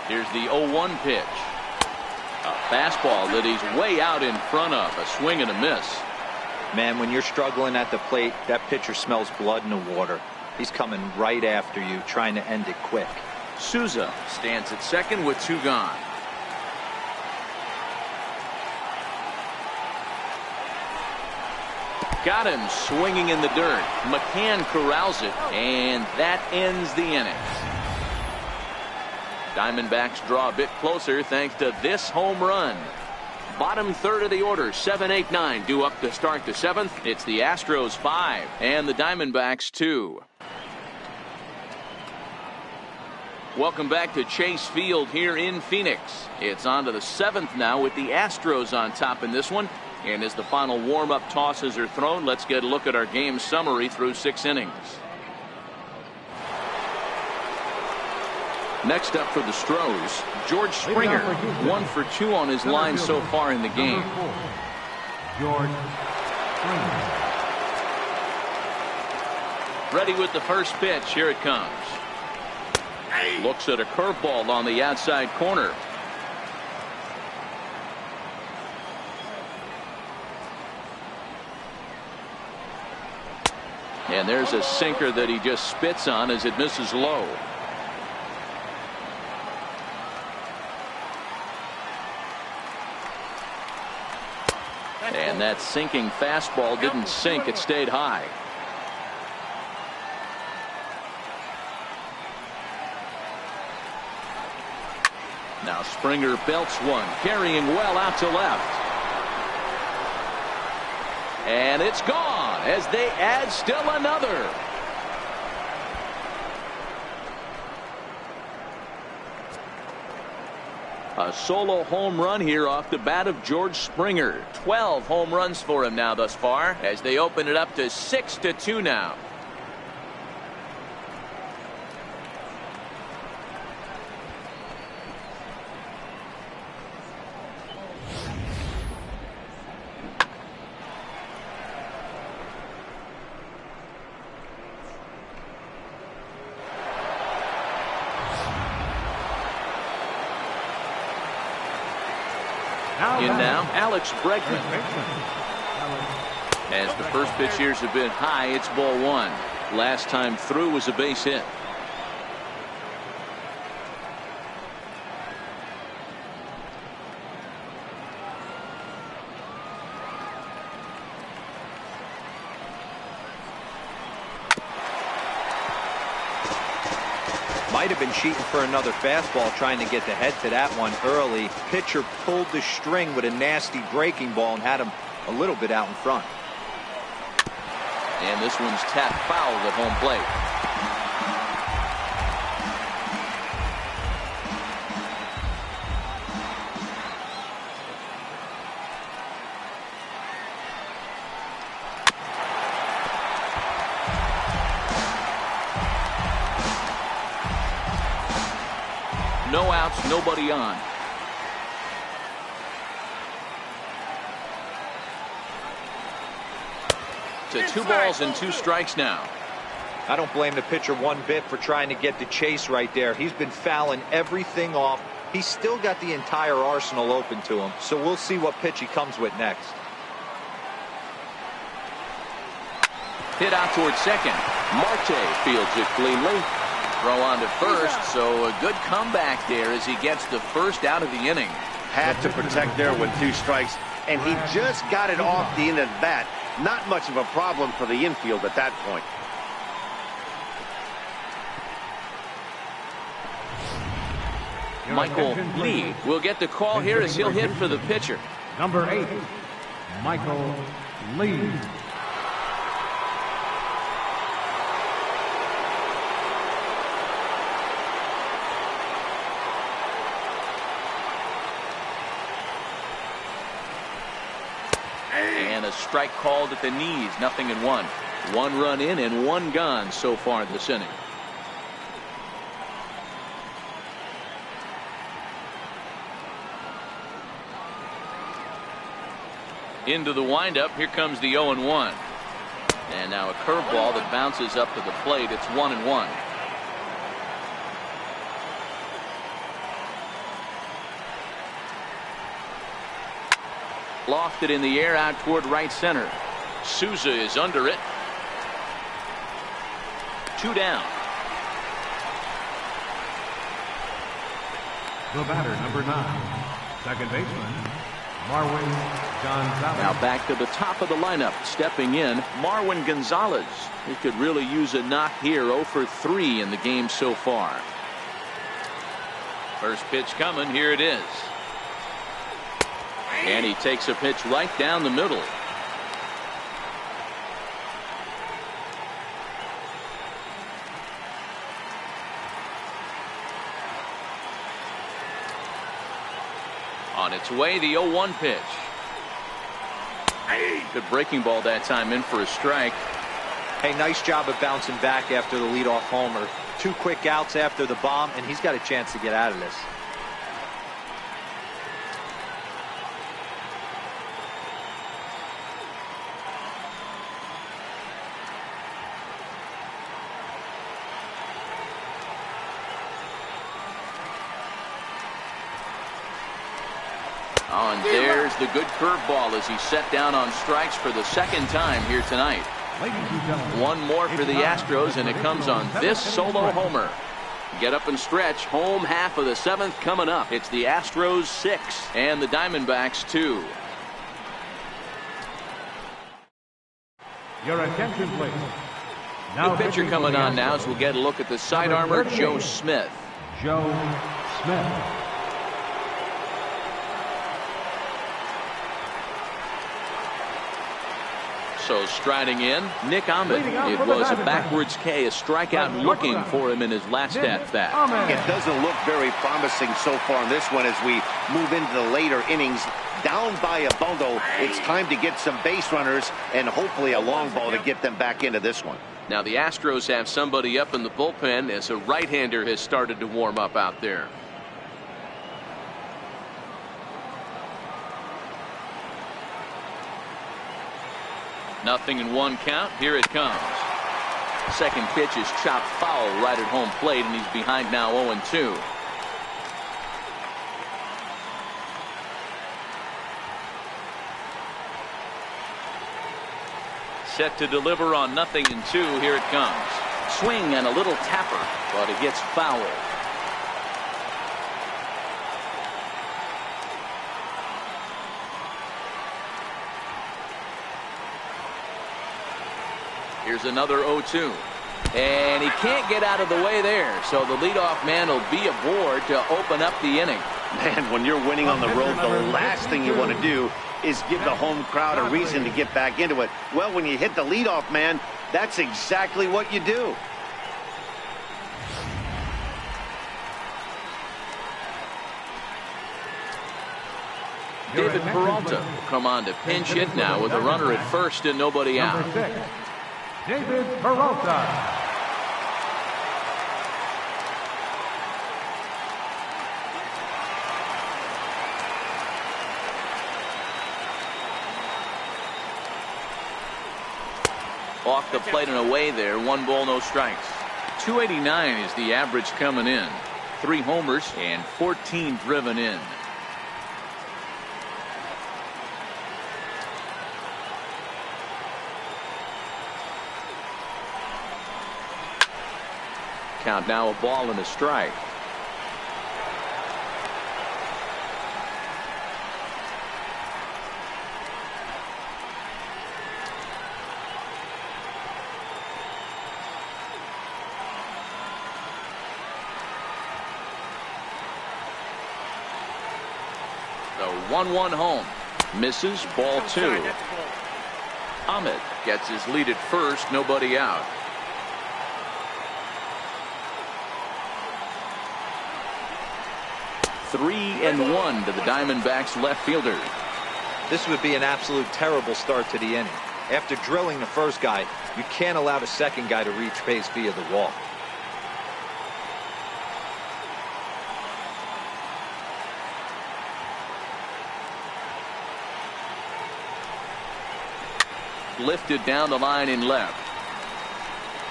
Here's the 0-1 pitch. A fastball that he's way out in front of. A swing and a miss. Man, when you're struggling at the plate, that pitcher smells blood in the water. He's coming right after you, trying to end it quick. Souza stands at second with 2 gone. Got him swinging in the dirt. McCann corrals it, and that ends the inning. Diamondbacks draw a bit closer thanks to this home run. Bottom third of the order, 7, 8, 9 due up to start the 7th. It's the Astros 5 and the Diamondbacks 2. Welcome back to Chase Field here in Phoenix. It's on to the 7th now with the Astros on top in this one. And as the final warm-up tosses are thrown, let's get a look at our game summary through 6 innings. Next up for the Astros, George Springer, 1 for 2 on his line so far in the game. George Springer. Ready with the first pitch. Here it comes. Looks at a curveball on the outside corner. And there's a sinker that he just spits on as it misses low. And that sinking fastball didn't sink, it stayed high. Now Springer belts one, carrying well out to left. And it's gone as they add still another. A solo home run here off the bat of George Springer. 12 home runs for him now thus far as they open it up to 6-2 now. In now, Alex Bregman. As the first pitch here's a bit high, it's ball 1. Last time through was a base hit. Might have been cheating for another fastball, trying to get the head to that one early. Pitcher pulled the string with a nasty breaking ball and had him a little bit out in front. And this one's tapped foul at home plate. No outs, nobody on. To 2 balls and 2 strikes now. I don't blame the pitcher one bit for trying to get the chase right there. He's been fouling everything off. He's still got the entire arsenal open to him. So we'll see what pitch he comes with next. Hit out towards second. Marte fields it cleanly. Throw on to first, so a good comeback there as he gets the first out of the inning. Had to protect there with 2 strikes, and he just got it off the end of that. Not much of a problem for the infield at that point. Michael Lee will get the call here as he'll hit for the pitcher. Number 8, Michael Lee. And a strike called at the knees, 0-1. 1 run in and 1 gone so far this inning. Into the windup. Here comes the 0-1. And now a curveball that bounces up to the plate. It's 1-1. Lofted in the air out toward right center. Souza is under it. 2 down. The batter, number 9, second baseman, Marwin Gonzalez. Now back to the top of the lineup. Stepping in, Marwin Gonzalez. He could really use a knock here. 0 for 3 in the game so far. First pitch coming. Here it is. And he takes a pitch right down the middle. On its way, the 0-1 pitch. Good breaking ball that time, in for a strike. Hey, nice job of bouncing back after the leadoff homer. 2 quick outs after the bomb, and he's got a chance to get out of this. Oh, and there's the good curveball as he set down on strikes for the 2nd time here tonight. One more for the Astros, and it comes on this solo homer. Get up and stretch. Home half of the 7th coming up. It's the Astros 6 and the Diamondbacks 2. Your attention, please. The pitcher coming on now as we'll get a look at the side armor, Joe Smith. Joe Smith. So striding in, Nick Ahmed. It was a backwards K, a strikeout looking for him in his last at-bat. It doesn't look very promising so far in this one as we move into the later innings. Down by a bundle, it's time to get some base runners and hopefully a long ball to get them back into this one. Now the Astros have somebody up in the bullpen as a right-hander has started to warm up out there. Nothing in 1 count. Here it comes. Second pitch is chopped foul right at home plate, and he's behind now 0-2. Set to deliver on 0-2. Here it comes. Swing and a little tapper, but it gets foul. Here's another 0-2. And he can't get out of the way there. So the leadoff man will be aboard to open up the inning. Man, when you're winning on the road, the last thing you want to do is give the home crowd a reason to get back into it. Well, when you hit the leadoff man, that's exactly what you do. David Peralta will come on to pinch hit now with a runner at first and nobody out. Number 6, David Peralta. Off the plate and away there. 1 ball, no strikes. 289 is the average coming in. 3 homers and 14 driven in. Count now a ball and a strike. The 1-1 home. Misses, ball 2. Ahmed gets his lead at first, nobody out. Three and 1 to the Diamondbacks left fielder. This would be an absolute terrible start to the inning. After drilling the first guy, you can't allow the second guy to reach base via the wall. Lifted down the line in left.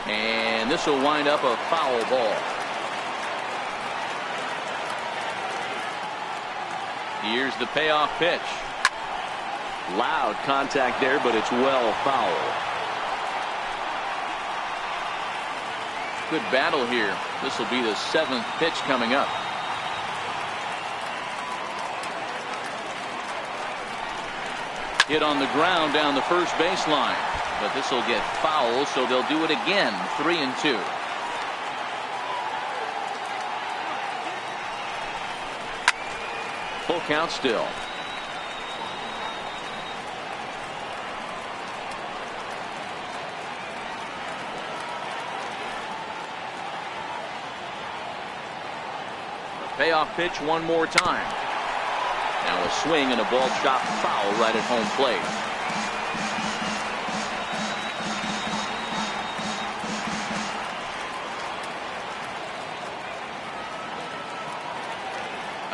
And this will wind up a foul ball. Here's the payoff pitch. Loud contact there, but it's well foul. Good battle here. This will be the 7th pitch coming up. Hit on the ground down the first baseline, but this will get foul, so they'll do it again. 3-2. Full count still. The payoff pitch one more time. Now a swing and a ball shot foul right at home plate.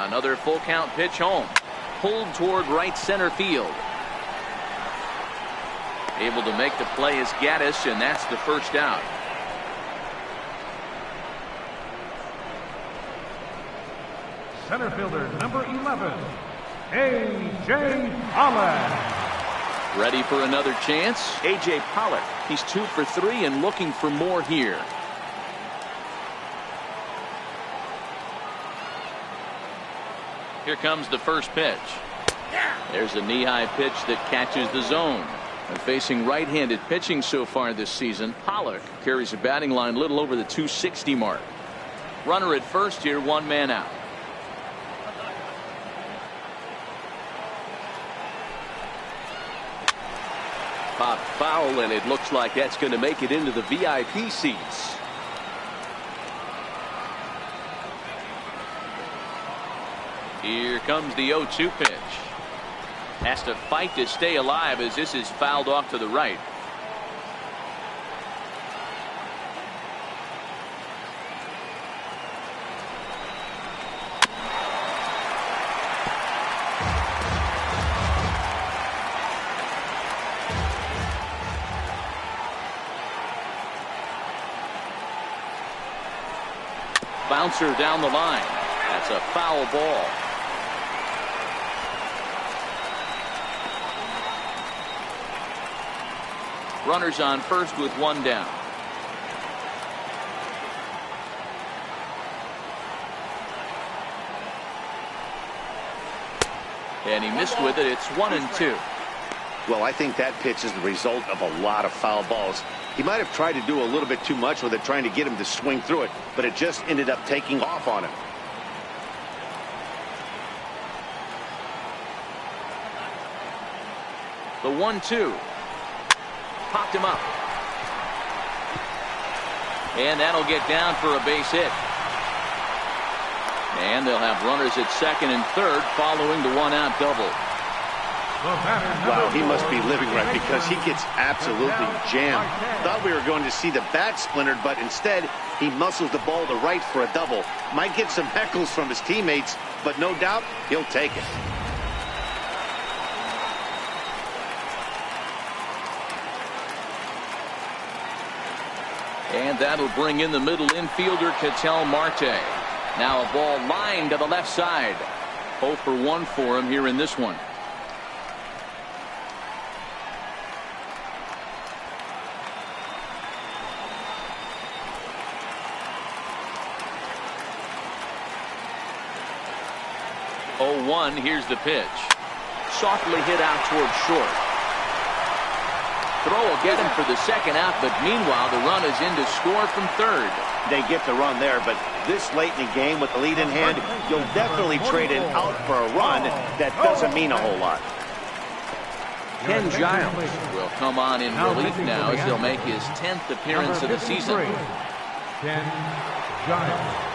Another full count pitch home. Pulled toward right center field. Able to make the play is Gaddis, and that's the first out. Center fielder number 11, A.J. Pollock. Ready for another chance? A.J. Pollock. He's 2 for 3 and looking for more here. Here comes the first pitch. There's a knee-high pitch that catches the zone. And facing right-handed pitching so far this season, Pollock carries a batting line a little over the 260 mark. Runner at first here, 1 man out. Pop foul, and it looks like that's going to make it into the VIP seats. Here comes the 0-2 pitch. Has to fight to stay alive as this is fouled off to the right. Bouncer down the line. That's a foul ball. Runners on first with 1 down. And he missed with it. It's 1-2. Well, I think that pitch is the result of a lot of foul balls. He might have tried to do a little bit too much with it, trying to get him to swing through it, but it just ended up taking off on him. The 1-2. Popped him up. And that'll get down for a base hit. And they'll have runners at second and third following the 1-out double. Wow, he must be living right because he gets absolutely jammed. Thought we were going to see the bat splintered, but instead he muscles the ball to right for a double. Might get some heckles from his teammates, but no doubt he'll take it. And that'll bring in the middle infielder, Ketel Marte. Now a ball lined to the left side. 0 for 1 for him here in this one. Here's the pitch. Softly hit out towards short. Throw will get him for the second out, but meanwhile the run is in to score from third. They get the run there, but this late in the game with the lead in hand, you'll definitely trade an out for a run that doesn't mean a whole lot. Ken Giles will come on in relief now as he'll make his 10th appearance of the season. Ken Giles.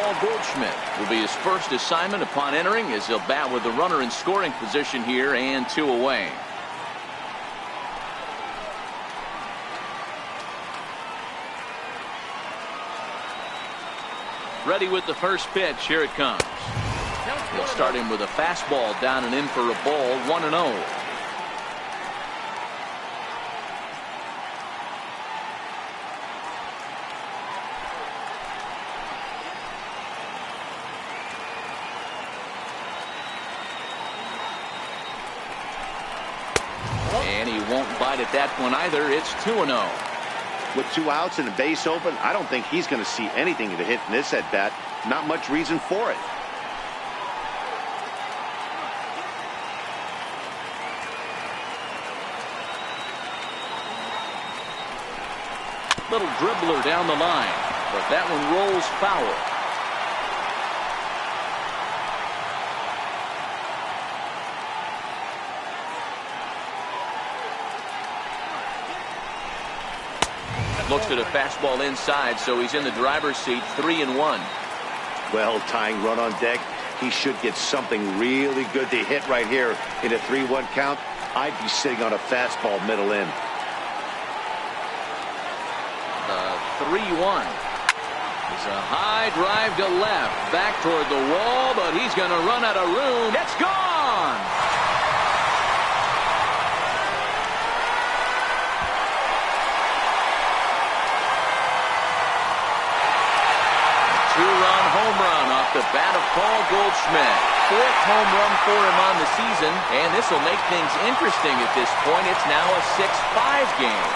Paul Goldschmidt will be his first assignment upon entering, as he'll bat with the runner in scoring position here and 2 away. Ready with the first pitch. Here it comes. He'll start him with a fastball down and in for a ball. 1-0. And he won't bite at that one either. It's 2-0. With 2 outs and a base open, I don't think he's going to see anything to hit in this at bat. Not much reason for it. Little dribbler down the line, but that one rolls foul. Looks at a fastball inside, so he's in the driver's seat. 3-1. Well, tying run on deck. He should get something really good to hit right here in a 3-1 count. I'd be sitting on a fastball middle in. 3-1 is a high drive to left, back toward the wall, but he's going to run out of room. It's gone. Two-run home run off the bat of Paul Goldschmidt. 4th home run for him on the season, and this will make things interesting at this point. It's now a 6-5 game.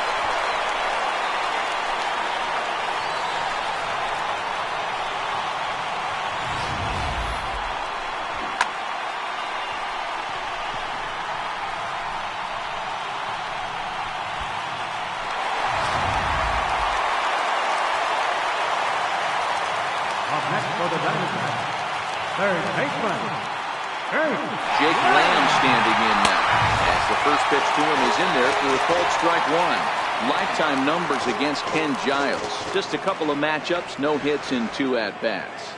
Up next for the Diamondbacks, third baseman, Jake Lamb standing in now, as the first pitch to him is in there for a called strike 1. Lifetime numbers against Ken Giles. Just a couple of matchups, no hits in 2 at-bats.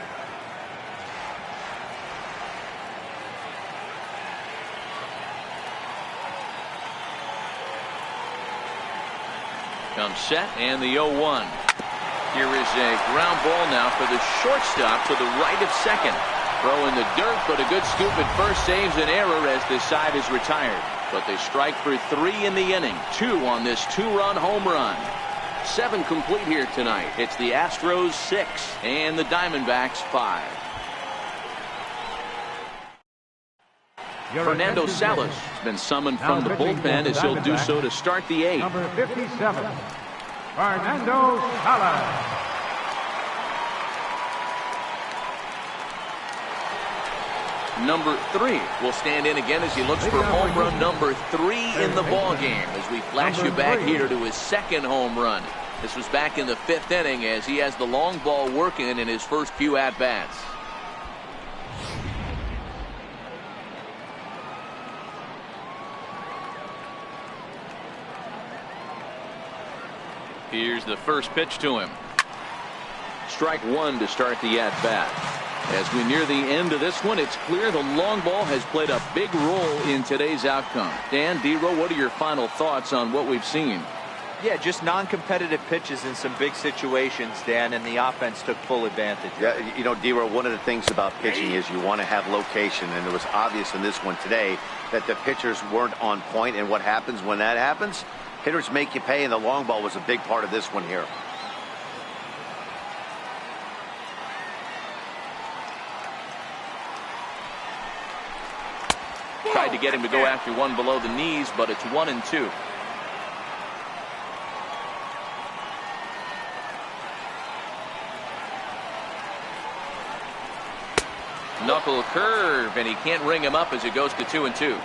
Comes set, and the 0-1. Here is a ground ball now for the shortstop to the right of second. Throw in the dirt, but a good scoop at first saves an error as this side is retired. But they strike for 3 in the inning. 2 on this 2-run home run. 7 complete here tonight. It's the Astros 6 and the Diamondbacks 5. Fernando Salas has been summoned from the bullpen, as he'll do so to start the 8th. number 57, Fernando Salas. Number 3 will stand in again as he looks for home run number 3 in the ball game, as we flash you back here to his 2nd home run. This was back in the 5th inning, as he has the long ball working in his first few at-bats. Here's the first pitch to him. Strike 1 to start the at-bat. As we near the end of this one, it's clear the long ball has played a big role in today's outcome. Dan, D-Row, what are your final thoughts on what we've seen? Yeah, just non-competitive pitches in some big situations, Dan, and the offense took full advantage. Yeah, you know, D-Row, one of the things about pitching is you want to have location, and it was obvious in this one today that the pitchers weren't on point, and what happens when that happens? Hitters make you pay, and the long ball was a big part of this one here. Tried to get him to go after one below the knees, but it's 1-2. Knuckle curve, and he can't ring him up as it goes to 2-2.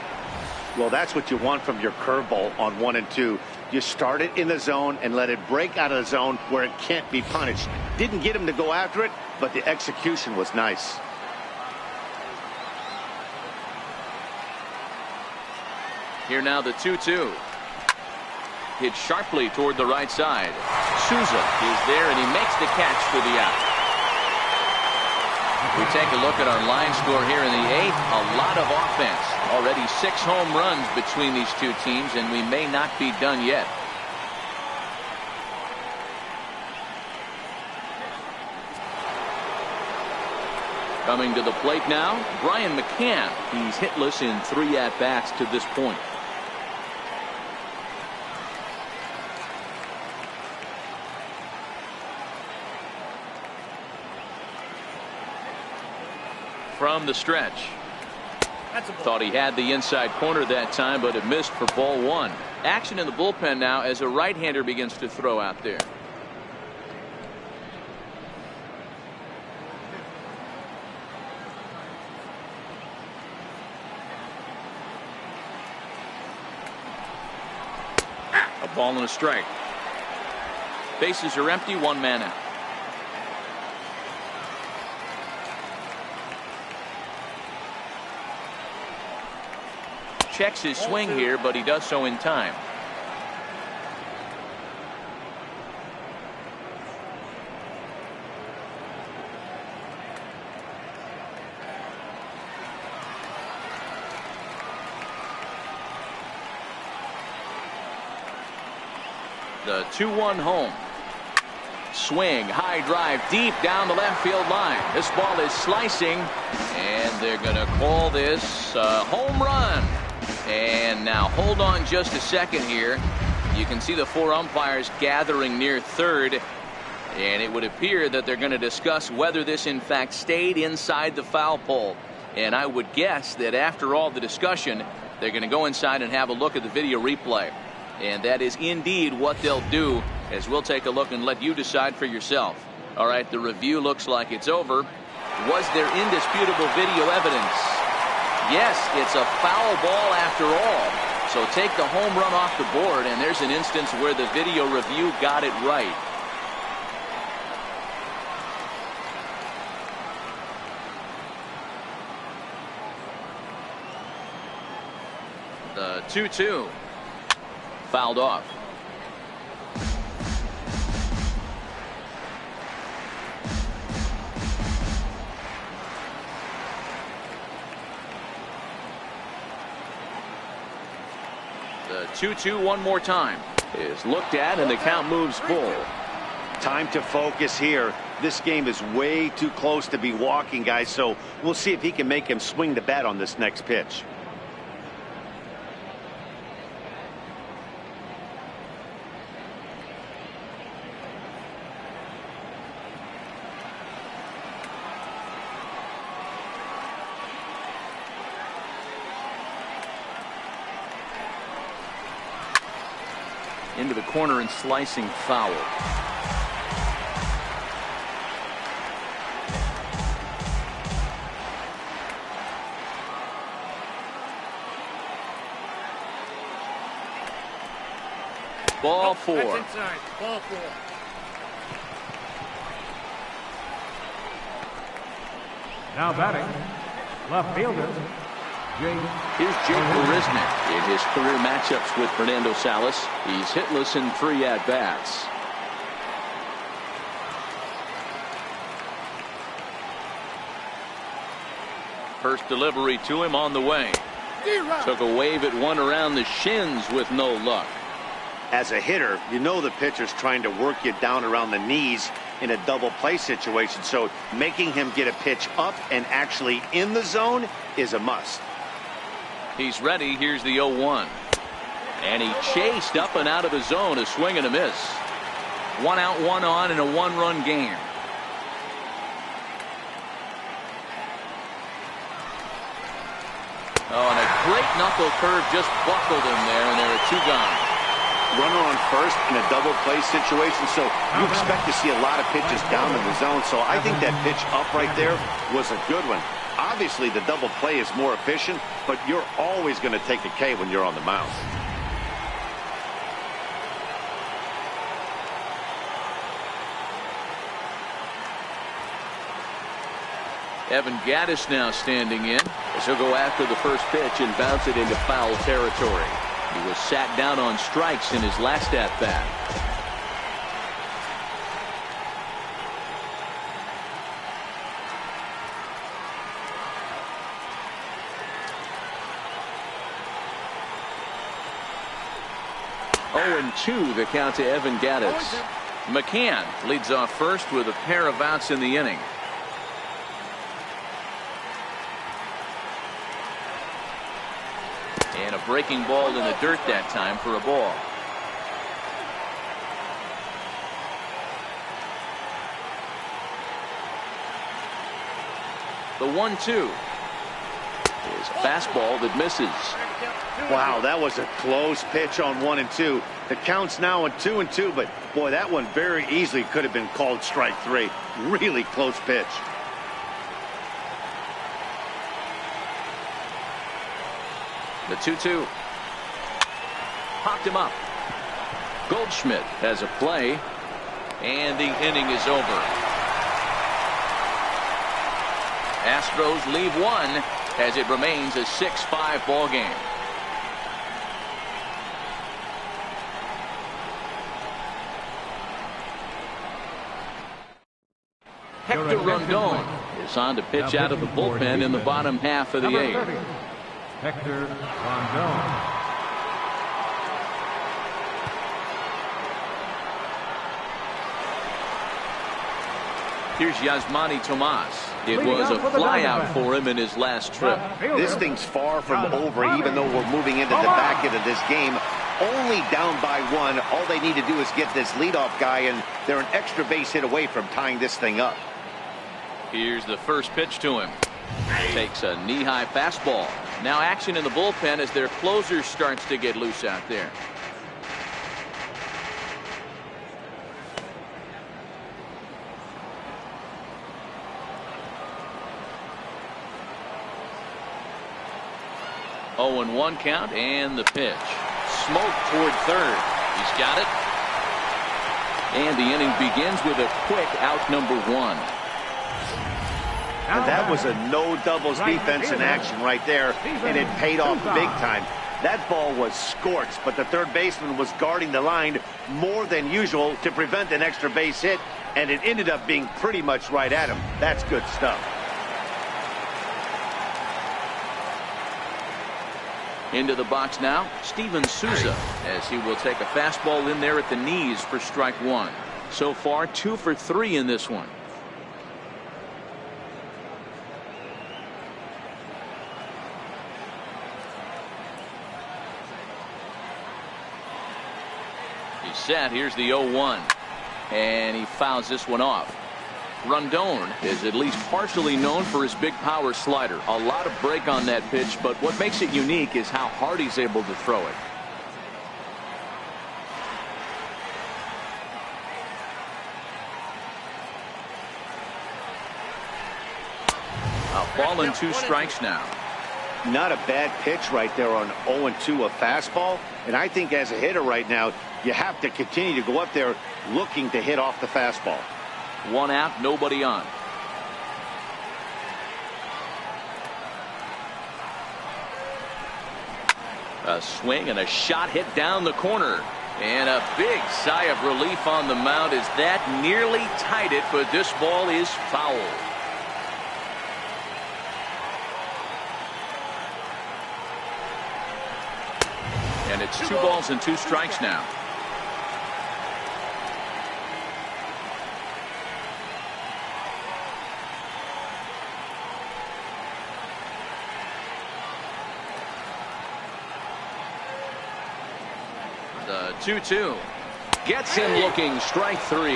Well, that's what you want from your curveball on 1 and 2. You start it in the zone and let it break out of the zone where it can't be punished. Didn't get him to go after it, but the execution was nice. Here now the 2-2. Hit sharply toward the right side. Souza is there, and he makes the catch for the out. We take a look at our line score here in the 8th. A lot of offense. Already 6 home runs between these two teams, and we may not be done yet. Coming to the plate now, Brian McCann. He's hitless in 3 at-bats to this point. From the stretch. Thought he had the inside corner that time, but it missed for ball 1. Action in the bullpen now as a right-hander begins to throw out there. A ball and a strike. Bases are empty, 1 man out. Checks his swing here, but he does so in time. The 2-1 home. Swing, high drive, deep down the left field line. This ball is slicing, and they're going to call this a home run. And now hold on just a second here. You can see the 4 umpires gathering near third, and it would appear that they're going to discuss whether this in fact stayed inside the foul pole. And I would guess that after all the discussion, they're going to go inside and have a look at the video replay. And that is indeed what they'll do, as we'll take a look and let you decide for yourself. All right, the review looks like it's over. Was there indisputable video evidence? Yes, it's a foul ball after all. So take the home run off the board, and there's an instance where the video review got it right. The 2-2. Fouled off. The 2-2 one more time is looked at, and the count moves full. Time to focus here. This game is way too close to be walking, guys, so we'll see if he can make him swing the bat on this next pitch. Into the corner and slicing foul. Ball 4. That's inside. Ball 4. Now batting, left fielder, Here's Jake Marisnick in his career matchups with Fernando Salas. He's hitless in 3 at-bats. First delivery to him on the way. Took a wave at one around the shins with no luck. As a hitter, you know the pitcher's trying to work you down around the knees in a double play situation, so making him get a pitch up and actually in the zone is a must. He's ready. Here's the 0-1. And he chased up and out of the zone, a swing and a miss. 1 out, 1 on in a 1-run game. Oh, and a great knuckle curve just buckled him there, and there are 2 gone. Runner on first in a double play situation, so you expect to see a lot of pitches down in the zone. So I think that pitch up right there was a good one. Obviously, the double play is more efficient, but you're always going to take a K when you're on the mound. Evan Gattis now standing in as he'll go after the first pitch and bounce it into foul territory. He was sat down on strikes in his last at-bat. 0-2 the count to Evan Gattis. McCann leads off first with a pair of outs in the inning. And a breaking ball in the dirt that time for a ball. The 1-2 is a fastball that misses. Wow, that was a close pitch on 1 and 2. The count's now on 2 and 2, but boy, that one very easily could have been called strike 3. Really close pitch. The 2-2 popped him up. Goldschmidt has a play, and the inning is over. Astros leave one as it remains a 6-5 ball game. Hector Rondon is on to pitch out of the bullpen in the bottom half of the eighth. Hector Rondon. Here's Yasmani Tomas. It was a flyout for him in his last trip. This thing's far from over, even though we're moving into the back end of this game. Only down by 1. All they need to do is get this leadoff guy, and they're an extra base hit away from tying this thing up. Here's the first pitch to him. Takes a knee-high fastball. Now action in the bullpen as their closer starts to get loose out there. Oh, and 1 count, and the pitch. Smoke toward third. He's got it. And the inning begins with a quick out number 1. And that was a no doubles defense in action right there, and it paid off big time. That ball was scorched, but the third baseman was guarding the line more than usual to prevent an extra base hit, and it ended up being pretty much right at him. That's good stuff. Into the box now, Steven Souza, as he will take a fastball in there at the knees for strike 1. So far, 2 for 3 in this one. He's set. Here's the 0-1. And he fouls this one off. Rondon is at least partially known for his big power slider. A lot of break on that pitch, but what makes it unique is how hard he's able to throw it. A ball and 2 strikes now. Not a bad pitch right there on 0-2, a fastball. And I think as a hitter right now, you have to continue to go up there looking to hit off the fastball. 1 out, nobody on. A swing and a shot hit down the corner. And a big sigh of relief on the mound as that nearly tied it, but this ball is foul. And it's 2 balls and 2 strikes now. The 2-2 gets him looking, strike 3.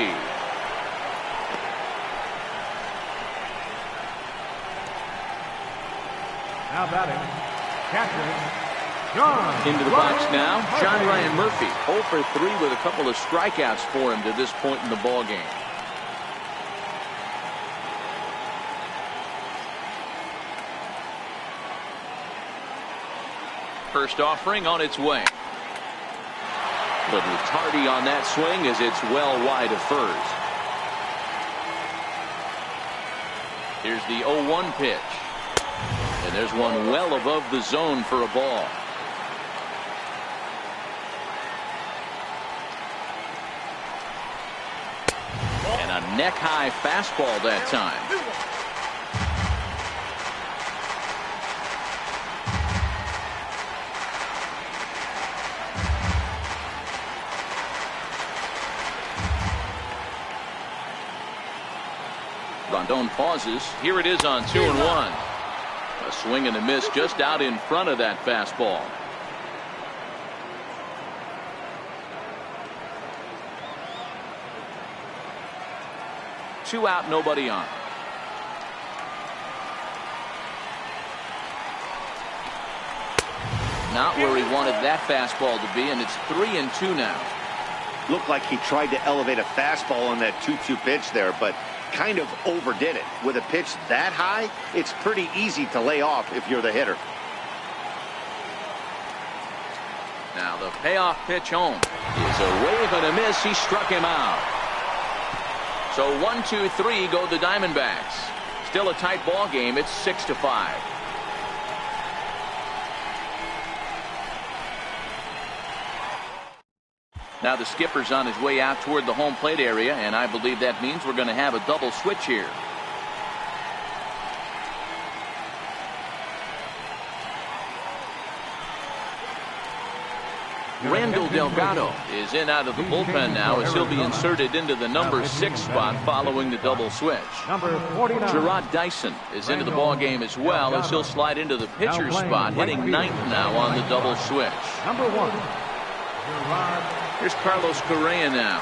Now batting, catcher, John. Into the box now, John Ryan Murphy. 0 for 3 with a couple of strikeouts for him to this point in the ball game. First offering on its way. Little tardy on that swing as it's well wide of first. Here's the 0-1 pitch. And there's one well above the zone for a ball. And a neck-high fastball that time. Zone pauses. Here it is on 2-1. A swing and a miss just out in front of that fastball. Two out, nobody on. Not where he wanted that fastball to be, and it's 3-2 now. Looked like he tried to elevate a fastball on that 2-2 pitch there, but kind of overdid it. With a pitch that high, it's pretty easy to lay off if you're the hitter. Now the payoff pitch home is a wave and a miss. He struck him out. So 1-2-3 go the Diamondbacks. Still a tight ball game. It's 6-5. Now the skipper's on his way out toward the home plate area, and I believe that means we're going to have a double switch here. Randall Delgado is in out of the bullpen now, as he'll be inserted into the number 6 spot following the double switch. Number 49. Gerard Dyson is into the ball game as well, as he'll slide into the pitcher's spot, hitting 9th now on the double switch. Number 1. Gerard. Here's Carlos Correa now.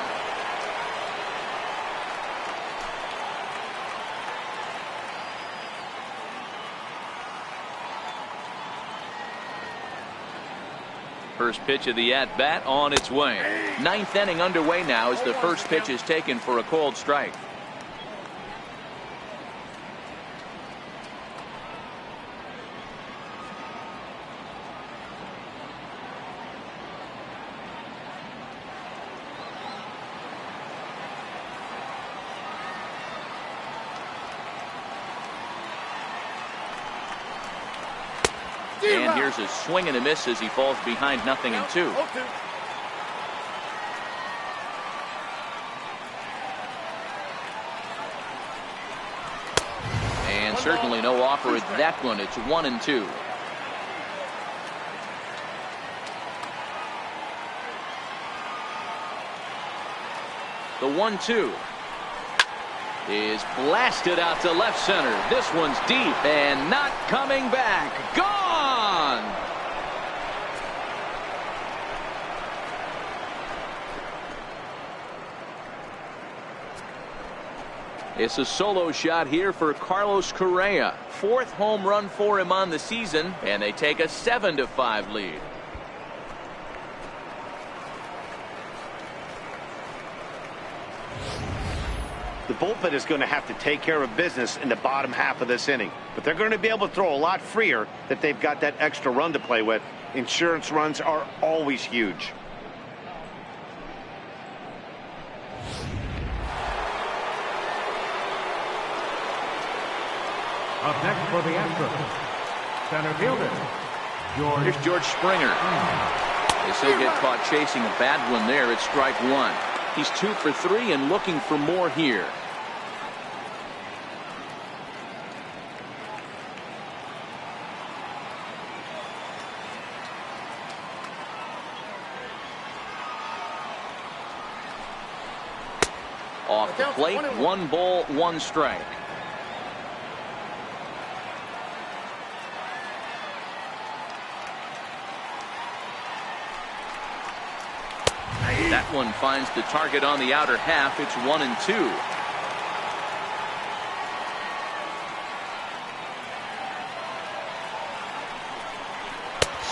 First pitch of the at-bat on its way. 9th inning underway now as the first pitch is taken for a cold strike. And here's a swing and a miss as he falls behind 0-2. And certainly no offer at that one. It's 1-2. The 1-2 is blasted out to left center. This one's deep and not coming back. Gone! It's a solo shot here for Carlos Correa. 4th home run for him on the season, and they take a 7-5 lead. The bullpen is going to have to take care of business in the bottom half of this inning. But they're going to be able to throw a lot freer that they've got that extra run to play with. Insurance runs are always huge. Up next for the Astros, center fielder, George. Here's George Springer. As he'll get caught chasing a bad one there at strike 1. He's 2 for 3 and looking for more here. Off the plate, 1 ball, 1 strike. That one finds the target on the outer half. It's 1-2.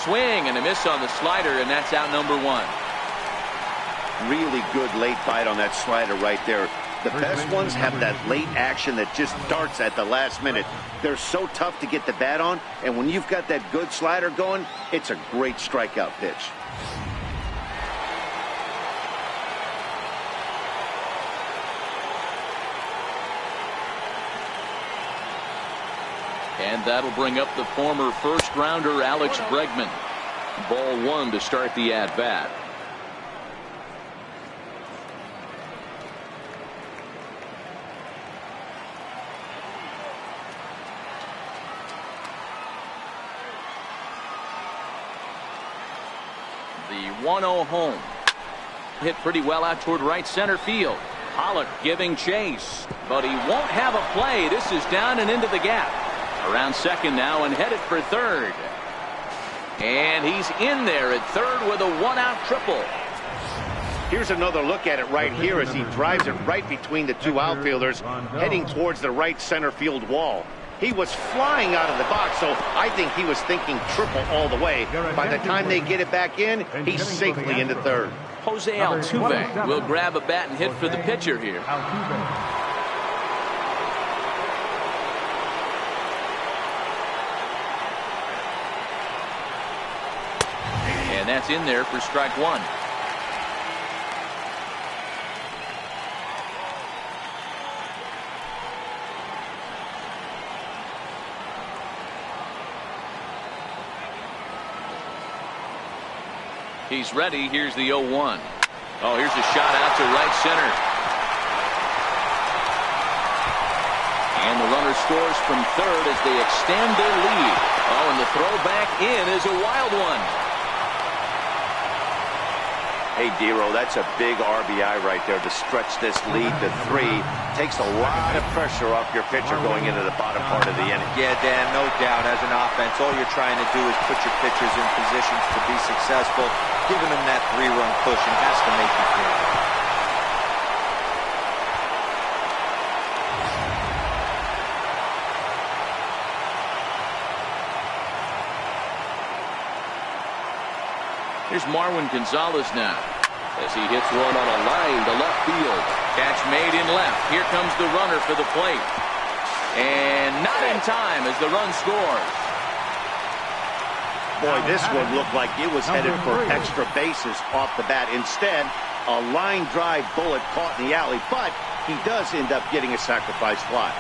Swing and a miss on the slider, and that's out number 1. Really good late bite on that slider right there. The best ones have that late action that just darts at the last minute. They're so tough to get the bat on, and when you've got that good slider going, it's a great strikeout pitch. And that'll bring up the former first-rounder Alex Bregman. Ball 1 to start the at-bat. The 1-0 home. Hit pretty well out toward right center field. Pollock giving chase, but he won't have a play. This is down and into the gap. Around second now and headed for third. And he's in there at third with a one-out triple. Here's another look at it right here as he drives it right between the two outfielders, heading towards the right center field wall. He was flying out of the box, so I think he was thinking triple all the way. By the time they get it back in, he's safely into third. Jose Altuve will grab a bat and hit for the pitcher here. And that's in there for strike one. He's ready. Here's the 0-1. Oh, here's a shot out to right center. And the runner scores from third as they extend their lead. Oh, and the throw back in is a wild one. Hey, D-Row, that's a big RBI right there to stretch this lead to 3. Takes a lot of pressure off your pitcher going into the bottom part of the inning. Yeah, Dan, no doubt. As an offense, all you're trying to do is put your pitchers in positions to be successful. Giving them that 3-run cushion has to make you feel good. Here's Marwin Gonzalez now as he hits one on a line to left field. Catch made in left. Here comes the runner for the plate. And not in time as the run scores. Boy, this one looked like it was headed for extra bases off the bat. Instead, a line drive bullet caught in the alley, but he does end up getting a sacrifice fly.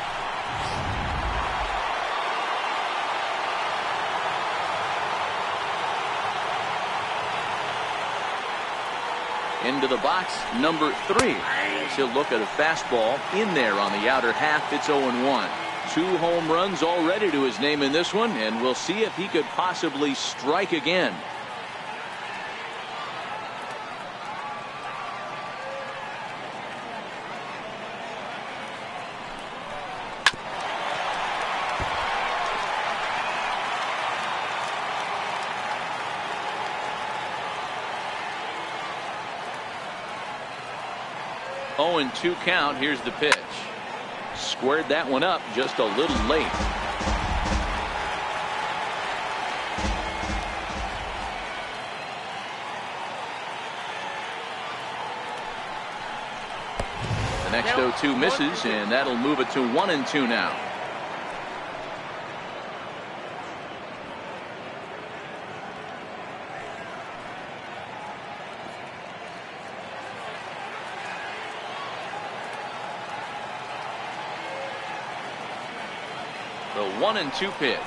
Into the box, number 3. As he'll look at a fastball in there on the outer half. It's 0-1. 2 home runs already to his name in this one, and we'll see if he could possibly strike again. Oh, and 2 count. Here's the pitch. Squared that one up just a little late. The next 0-2 misses, and that'll move it to 1-2 now. The 1-2 pitch.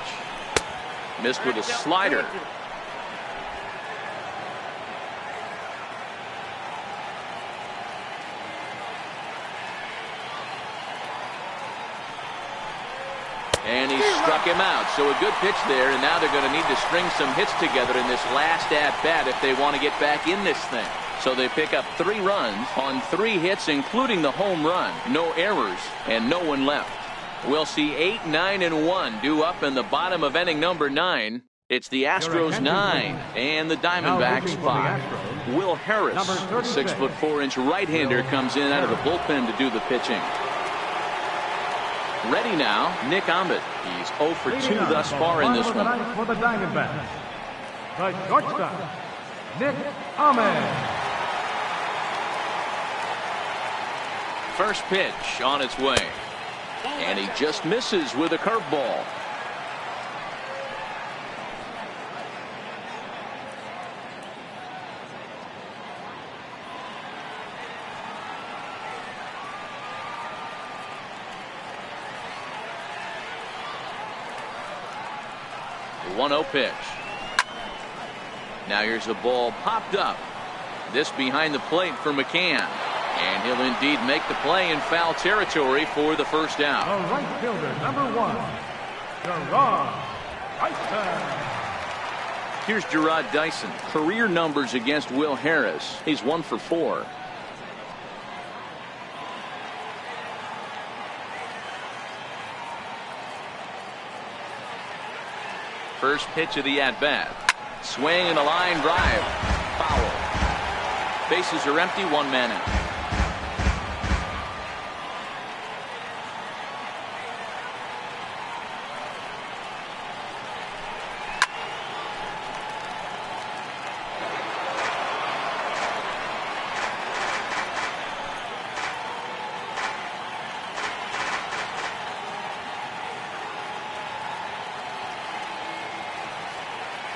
Missed with a slider. And he struck him out. So a good pitch there, and now they're going to need to string some hits together in this last at-bat if they want to get back in this thing. So they pick up 3 runs on 3 hits, including the home run. No errors, and no one left. We'll see 8, 9, and 1 due up in the bottom of inning number 9. It's the Astros 9 and the Diamondbacks 5. Will Harris, the 6'4" right-hander, comes in out of the bullpen to do the pitching. Ready now, Nick Ahmed. He's 0 for 2 thus far in this one. For the Diamondbacks, the shortstop, Nick Ahmed. First pitch on its way. And he just misses with a curveball. The 1-0 pitch. Now here's a ball popped up. This behind the plate for McCann. And he'll indeed make the play in foul territory for the first out. The right fielder, number 1, Gerard Dyson. Here's Gerard Dyson. Career numbers against Will Harris. He's 1 for 4. First pitch of the at-bat. Swing and a line drive. Foul. Bases are empty. One man out.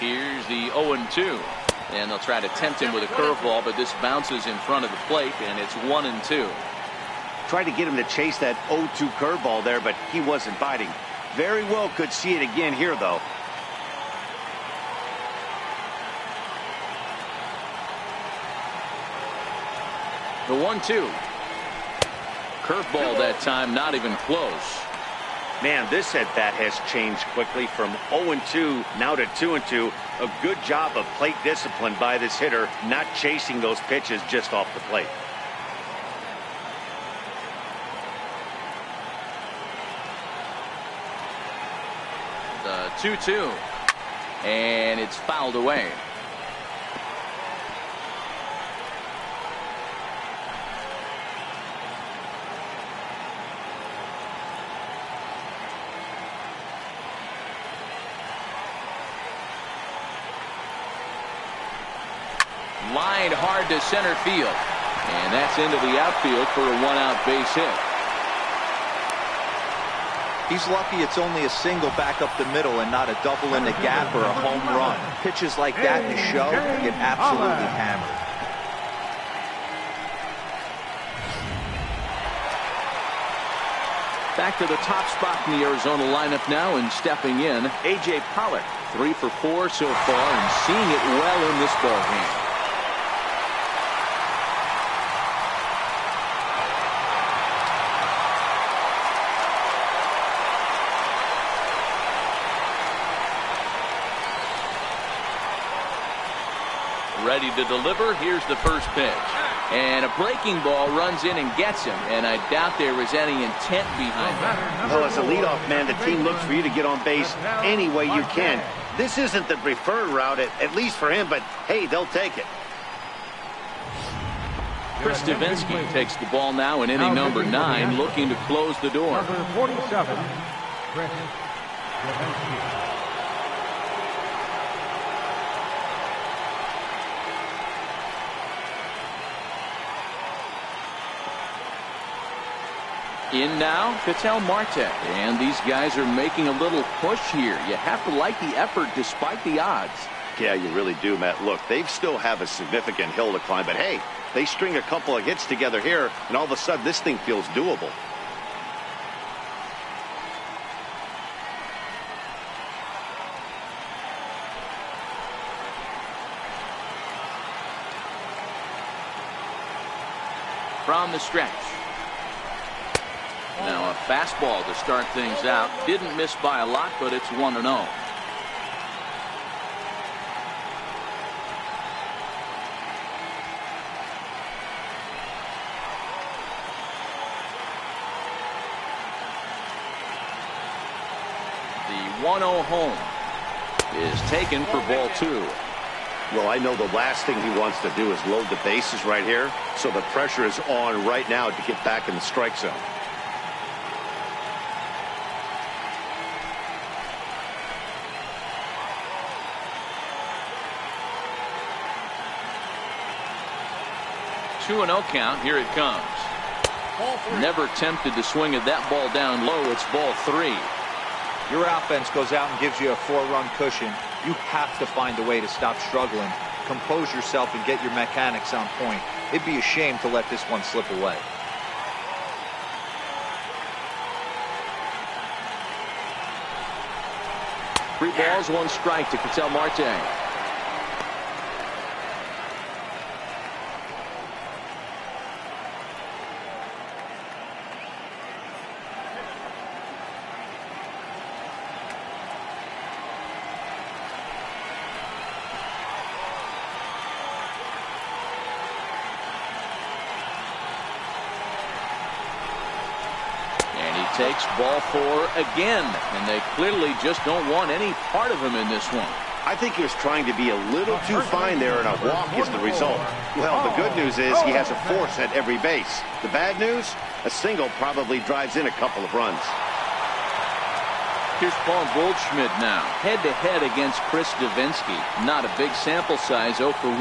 Here's the 0-2. And they'll try to tempt him with a curveball, but this bounces in front of the plate, and it's 1-2. Tried to get him to chase that 0-2 curveball there, but he wasn't biting. Very well could see it again here, though. The 1-2. Curveball that time, not even close. Man, this at-bat has changed quickly from 0-2 now to 2-2. A good job of plate discipline by this hitter, not chasing those pitches just off the plate. The 2-2. And it's fouled away. Lined hard to center field. And that's into the outfield for a one-out base hit. He's lucky it's only a single back up the middle and not a double in the gap or a home run. Pitches like that in the show get absolutely hammered. Back to the top spot in the Arizona lineup now, and stepping in, A.J. Pollock. 3 for 4 so far and seeing it well in this ball game. Ready to deliver. Here's the first pitch. And a breaking ball runs in and gets him. And I doubt there was any intent behind that. Well, as a leadoff man, the team looks for you to get on base any way you can. This isn't the preferred route, at least for him, but hey, they'll take it. Chris Davinsky takes the ball now in inning number 9, looking to close the door. Number 47, Chris Davinsky. In now, Ketel Marte. And these guys are making a little push here. You have to like the effort despite the odds. Yeah, you really do, Matt. Look, they still have a significant hill to climb, but hey, they string a couple of hits together here, and all of a sudden this thing feels doable. From the stretch. Now a fastball to start things out. Didn't miss by a lot, but it's 1-0. The 1-0 home is taken for ball 2. Well, I know the last thing he wants to do is load the bases right here, so the pressure is on right now to get back in the strike zone. Two 2-0 count. Here it comes. Never tempted to swing at that ball down low. It's ball 3. Your offense goes out and gives you a 4-run cushion. You have to find a way to stop struggling, compose yourself, and get your mechanics on point. It'd be a shame to let this one slip away. Three balls, 1 strike to Ketel Marte. takes ball 4 again, and they clearly just don't want any part of him in this one. I think he was trying to be a little too fine there, and a walk is the result. Well, the good news is he has a force at every base. The bad news, a single probably drives in a couple of runs. Here's Paul Goldschmidt now, head-to-head against Chris Davinsky. Not a big sample size, 0 for 1.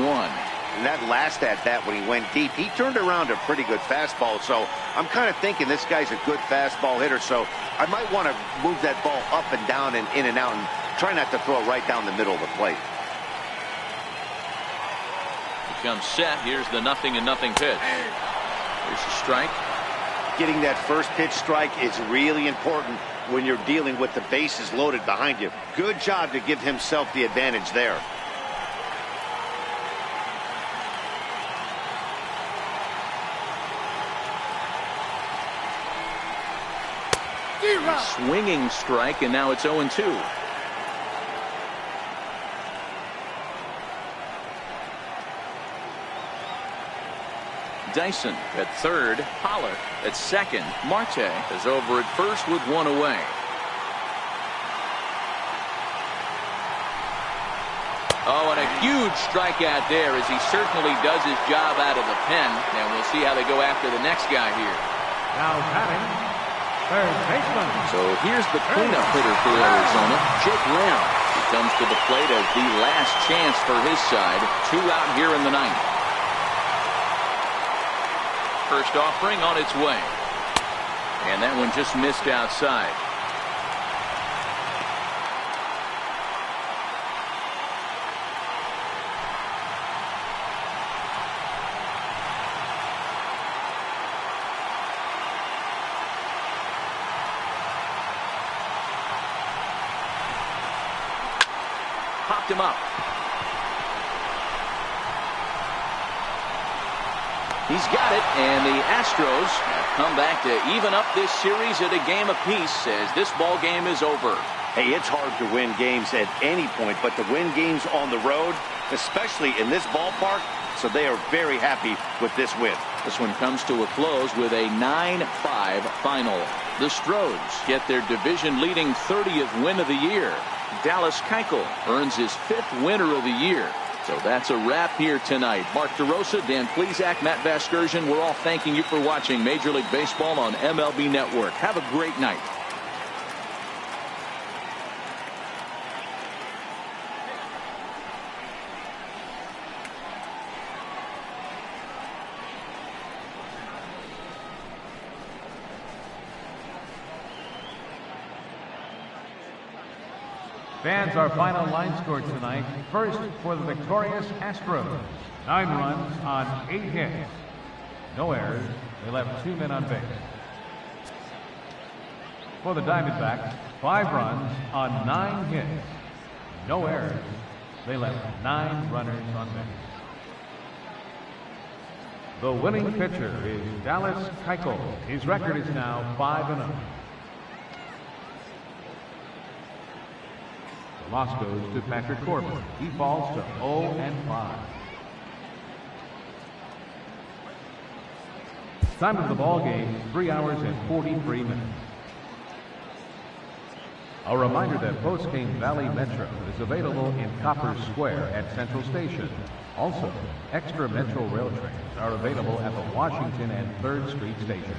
And that last at-bat when he went deep, he turned around a pretty good fastball. So I'm kind of thinking this guy's a good fastball hitter. So I might want to move that ball up and down and in and out and try not to throw it right down the middle of the plate. Becomes set. Here's the 0-0 pitch. Here's the strike. Getting that first pitch strike is really important when you're dealing with the bases loaded behind you. Good job to give himself the advantage there. Swinging strike, and now it's 0-2. Dyson at third, Pollard at second. Marte is over at first with 1 away. Oh, and a huge strikeout there as he certainly does his job out of the pen, and we'll see how they go after the next guy here. Now batting, third baseman. So here's the cleanup hitter for Arizona, Jake Lamb. He comes to the plate as the last chance for his side. 2 out here in the 9th. First offering on its way. And that one just missed outside. Popped him up. He's got it, and the Astros have come back to even up this series at a game apiece as this ball game is over. Hey, it's hard to win games at any point, but to win games on the road, especially in this ballpark, so they are very happy with this win. This one comes to a close with a 9-5 final. The Astros get their division-leading 30th win of the year. Dallas Keuchel earns his 5th winner of the year. So that's a wrap here tonight. Mark DeRosa, Dan Plesac, Matt Vasgersian, we're all thanking you for watching Major League Baseball on MLB Network. Have a great night. Fans, our final line score tonight. First, for the victorious Astros, 9 runs on 8 hits. No errors. They left 2 men on base. For the Diamondbacks, 5 runs on 9 hits. No errors. They left 9 runners on base. The winning pitcher is Dallas Keuchel. His record is now 5-0. The loss goes to Patrick Corbin. He falls to 0-5. Time of the ball game, 3 hours and 43 minutes. A reminder that post-game Valley Metro is available in Copper Square at Central Station. Also, extra Metro rail trains are available at the Washington and 3rd Street stations.